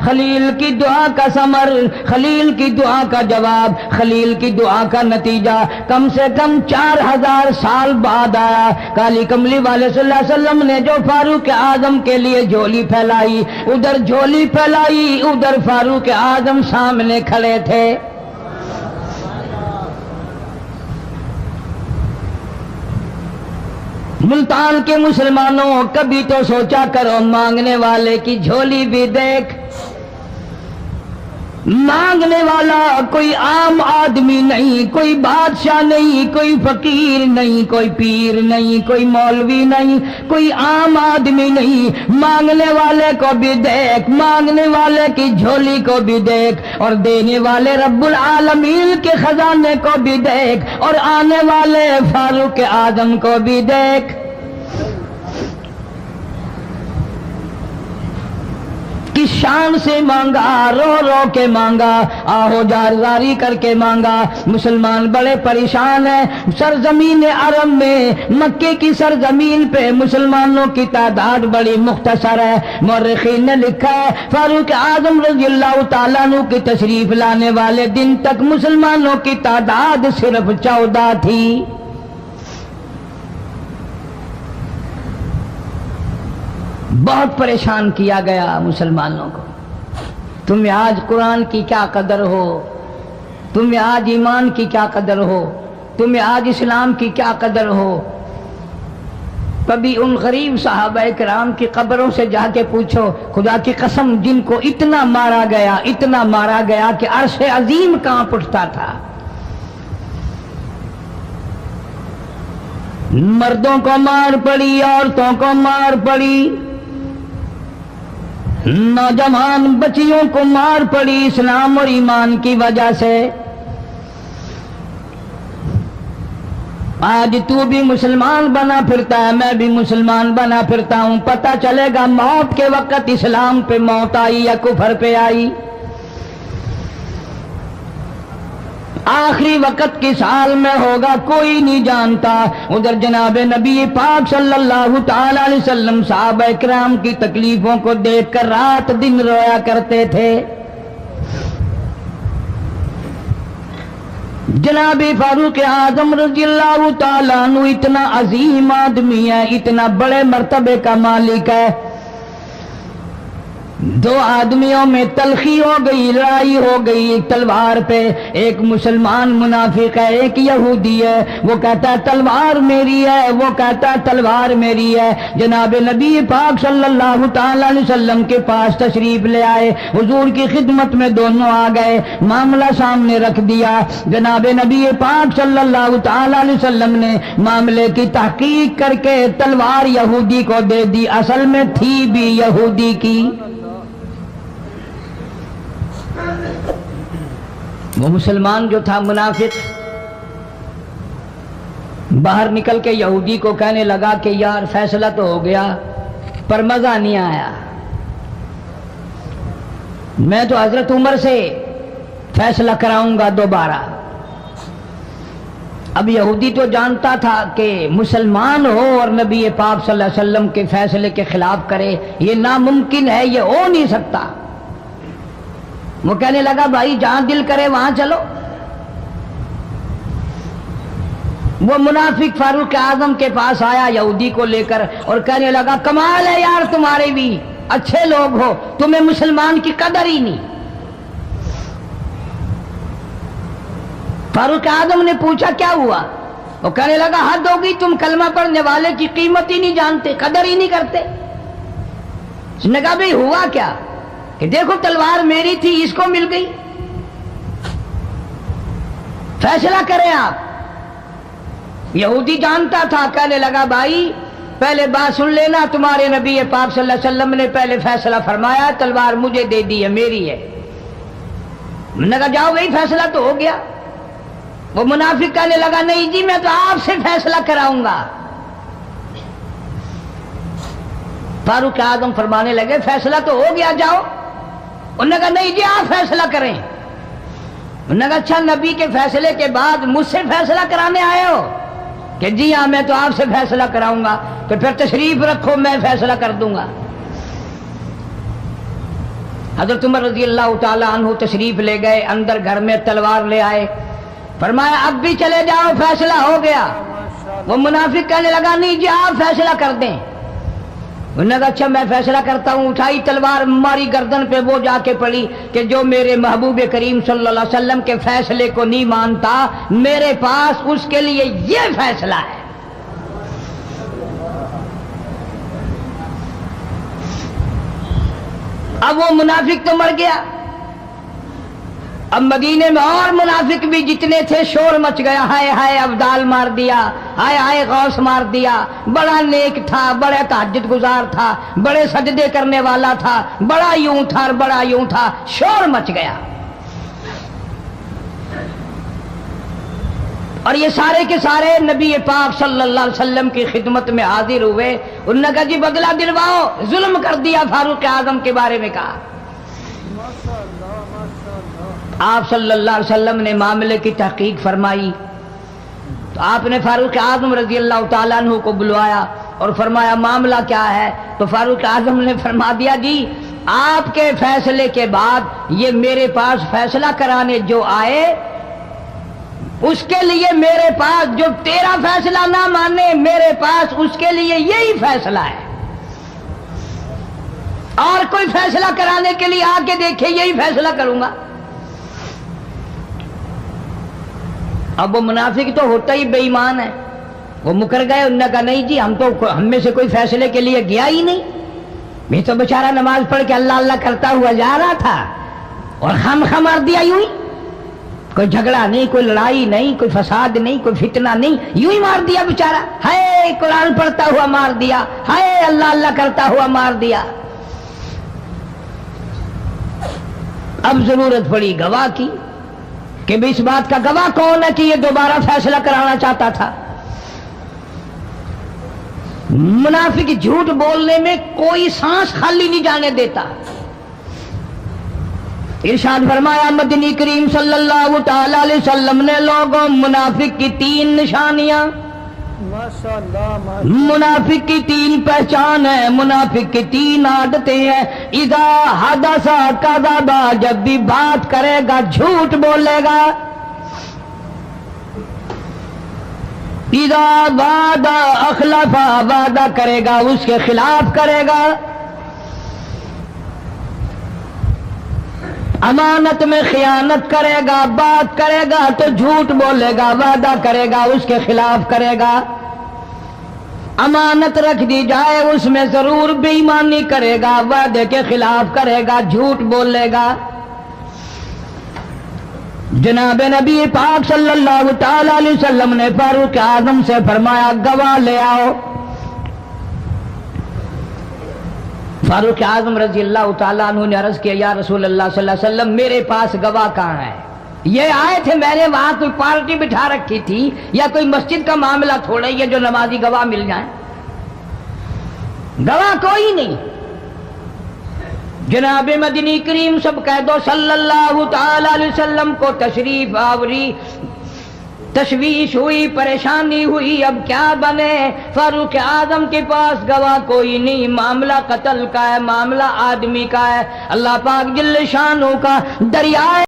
[SPEAKER 1] خلیل کی دعا کا ثمر، خلیل کی دعا کا جواب، خلیل کی دعا کا نتیجہ کم سے کم 4000 سال بعد آیا۔ کالی کملی والے صلی اللہ علیہ وسلم نے جو فاروق اعظم کے لیے جھولی پھیلائی، ادھر جھولی پھیلائی، ادھر فاروق اعظم سامنے کھڑے تھے۔ ملتان کے مسلمانوں، کبھی تو سوچا کرو مانگنے والے کی جھولی بھی دیکھ۔ مانگنے والا کوئی عام آدمی نہیں، کوئی بادشاہ نہیں، کوئی فقیر نہیں، کوئی پیر نہیں، کوئی مولوی نہیں، کوئی عام آدمی نہیں۔ مانگنے والے کو بھی دیکھ، مانگنے والے کی جھولی کو بھی دیکھ، اور دینے والے رب العالمین کے خزانے کو بھی دیکھ، اور آنے والے فاروق اعظم کو بھی دیکھ۔ کس شان سے مانگا، رو رو کے مانگا، آہو جاری کر کے مانگا۔ مسلمان بڑے پریشان ہیں۔ سرزمین عرب میں، مکے کی سرزمین پہ مسلمانوں کی تعداد بڑی مختصر ہے۔ مورخین نے لکھا ہے فاروق اعظم رضی اللہ تعالیٰ عنہ کی تشریف لانے والے دن تک مسلمانوں کی تعداد صرف 14 تھی۔ بہت پریشان کیا گیا مسلمانوں کو۔ تمہیں آج قرآن کی کیا قدر ہو، تمہیں آج ایمان کی کیا قدر ہو، تمہیں آج اسلام کی کیا قدر ہو۔ کبھی ان غریب صحابہ کرام کی قبروں سے جا کے پوچھو، خدا کی قسم جن کو اتنا مارا گیا، اتنا مارا گیا کہ عرش عظیم کانپ اٹھتا تھا۔ مردوں کو مار پڑی، عورتوں کو مار پڑی، نوجوان بچیوں کو مار پڑی اسلام اور ایمان کی وجہ سے۔ آج تو بھی مسلمان بنا پھرتا ہے، میں بھی مسلمان بنا پھرتا ہوں، پتہ چلے گا موت کے وقت اسلام پہ موت آئی یا کفر پہ آئی۔ آخری وقت کس حال میں ہوگا کوئی نہیں جانتا۔ ادھر جناب نبی پاک صلی اللہ تعالی علیہ وسلم صحابہ کرام کی تکلیفوں کو دیکھ کر رات دن رویا کرتے تھے۔ جناب فاروق اعظم رضی اللہ تعالیٰ عنہ اتنا عظیم آدمی ہے، اتنا بڑے مرتبے کا مالک ہے۔ دو آدمیوں میں تلخی ہو گئی، لڑائی ہو گئی ایک تلوار پہ۔ ایک مسلمان منافق ہے، ایک یہودی ہے۔ وہ کہتا ہے تلوار میری ہے، وہ کہتا ہے تلوار میری ہے۔ جناب نبی پاک صلی اللہ تعالی علیہ وسلم کے پاس تشریف لے آئے، حضور کی خدمت میں دونوں آ گئے، معاملہ سامنے رکھ دیا۔ جناب نبی پاک صلی اللہ تعالی علیہ وسلم نے معاملے کی تحقیق کر کے تلوار یہودی کو دے دی، اصل میں تھی بھی یہودی کی۔ وہ مسلمان جو تھا منافق باہر نکل کے یہودی کو کہنے لگا کہ یار فیصلہ تو ہو گیا پر مزہ نہیں آیا، میں تو حضرت عمر سے فیصلہ کراؤں گا دوبارہ۔ اب یہودی تو جانتا تھا کہ مسلمان ہو اور نبی پاک صلی اللہ علیہ وسلم کے فیصلے کے خلاف کرے، یہ ناممکن ہے، یہ ہو نہیں سکتا۔ وہ کہنے لگا بھائی جہاں دل کرے وہاں چلو۔ وہ منافق فاروق اعظم کے پاس آیا یہودی کو لے کر اور کہنے لگا کمال ہے یار تمہارے بھی، اچھے لوگ ہو، تمہیں مسلمان کی قدر ہی نہیں۔ فاروق اعظم نے پوچھا کیا ہوا؟ وہ کہنے لگا حد ہوگی، تم کلمہ پڑھنے والے کی قیمت ہی نہیں جانتے، قدر ہی نہیں کرتے۔ اس نے کہا بھئی ہوا کیا؟ کہ دیکھو تلوار میری تھی، اس کو مل گئی، فیصلہ کریں آپ۔ یہودی جانتا تھا، کہنے لگا بھائی پہلے بات سن لینا، تمہارے نبی پاک صلی اللہ علیہ وسلم نے پہلے فیصلہ فرمایا، تلوار مجھے دے دی ہے، میری ہے۔ میں نے کہا جاؤ بھائی فیصلہ تو ہو گیا۔ وہ منافق کہنے لگا نہیں جی میں تو آپ سے فیصلہ کراؤں گا۔ فاروق اعظم فرمانے لگے فیصلہ تو ہو گیا جاؤ۔ انہوں نے کہا نہیں جی آپ فیصلہ کریں۔ انہوں نے کہا اچھا نبی کے فیصلے کے بعد مجھ سے فیصلہ کرانے آئے ہو؟ کہ جی ہاں میں تو آپ سے فیصلہ کراؤں گا۔ تو پھر تشریف رکھو میں فیصلہ کر دوں گا۔ حضرت عمر رضی اللہ تعالی عنہ تشریف لے گئے، اندر گھر میں تلوار لے آئے، فرمایا اب بھی چلے جاؤ فیصلہ ہو گیا۔ وہ منافق کہنے لگا نہیں جی آپ فیصلہ کر دیں۔ انہوں نے کہا اچھا میں فیصلہ کرتا ہوں۔ اٹھائی تلوار، ماری گردن پہ، وہ جا کے پڑی کہ جو میرے محبوب کریم صلی اللہ علیہ وسلم کے فیصلے کو نہیں مانتا میرے پاس اس کے لیے یہ فیصلہ ہے۔ اب وہ منافق تو مر گیا، اب مدینے میں اور منافق بھی جتنے تھے شور مچ گیا، ہائے ہائے ابدال مار دیا، ہائے ہائے غوث مار دیا، بڑا نیک تھا، بڑا تہجد گزار تھا، بڑے سجدے کرنے والا تھا، بڑا یوں تھا اور بڑا یوں تھا، شور مچ گیا۔ اور یہ سارے کے سارے نبی پاک صلی اللہ علیہ وسلم کی خدمت میں حاضر ہوئے۔ انہوں نے کہا جی بدلہ دلواؤ، ظلم کر دیا فاروق اعظم کے بارے میں کہا۔ آپ صلی اللہ علیہ وسلم نے معاملے کی تحقیق فرمائی تو آپ نے فاروق اعظم رضی اللہ تعالیٰ عنہ کو بلوایا اور فرمایا معاملہ کیا ہے؟ تو فاروق اعظم نے فرما دیا جی آپ کے فیصلے کے بعد یہ میرے پاس فیصلہ کرانے جو آئے اس کے لیے میرے پاس، جو تیرا فیصلہ نہ مانے میرے پاس اس کے لیے یہی فیصلہ ہے، اور کوئی فیصلہ کرانے کے لیے آ کے دیکھے یہی فیصلہ کروں گا۔ اب وہ منافق تو ہوتا ہی بے ایمان ہے، وہ مکر گئے۔ انہوں نے کہا نہیں جی ہم میں سے کوئی فیصلے کے لیے گیا ہی نہیں، میں تو بیچارہ نماز پڑھ کے اللہ اللہ کرتا ہوا جا رہا تھا اور خام خواہ مار دیا یوں ہی، کوئی جھگڑا نہیں، کوئی لڑائی نہیں، کوئی فساد نہیں، کوئی فتنہ نہیں، یوں ہی مار دیا بیچارہ، ہائے قرآن پڑھتا ہوا مار دیا، ہائے اللہ اللہ کرتا ہوا مار دیا۔ اب ضرورت پڑی گواہ کی کہ اس بات کا گواہ کون ہے کہ یہ دوبارہ فیصلہ کرانا چاہتا تھا۔ منافق جھوٹ بولنے میں کوئی سانس خالی نہیں جانے دیتا۔ ارشاد فرمایا مدنی کریم صلی اللہ تعالی علیہ وسلم نے لوگوں منافق کی 3 نشانیاں، منافق کی 3 پہچان ہے، منافق کی 3 عادتیں ہیں۔ اذا حدث کذب، جب بھی بات کرے گا جھوٹ بولے گا۔ اذا وعد اخلف، وعدہ کرے گا اس کے خلاف کرے گا۔ امانت میں خیانت کرے گا، بات کرے گا تو جھوٹ بولے گا، وعدہ کرے گا اس کے خلاف کرے گا۔ امانت رکھ دی جائے اس میں ضرور بے ایمانی کرے گا، وعدے کے خلاف کرے گا، جھوٹ بولے گا۔ جناب نبی پاک صلی اللہ تعالی علیہ وسلم نے فاروق اعظم سے فرمایا گواہ لے آؤ۔ فاروق اعظم رضی اللہ تعالیٰ عنہ نے عرض کیا یا رسول اللہ صلی اللہ علیہ وسلم میرے پاس گواہ کہاں ہے؟ یہ آئے تھے، میں نے وہاں کوئی پارٹی بٹھا رکھی تھی یا کوئی مسجد کا معاملہ تھوڑا ہی ہے جو نمازی گواہ مل جائیں؟ گواہ کوئی نہیں۔ جناب مدنی کریم سب کہہ دو صلی اللہ تعالی علیہ وسلم کو تشریف آوری، تشویش ہوئی، پریشانی ہوئی، اب کیا بنے؟ فاروق اعظم کے پاس گواہ کوئی نہیں، معاملہ قتل کا ہے، معاملہ آدمی کا ہے، اللہ پاک جل شانہ کا دریائے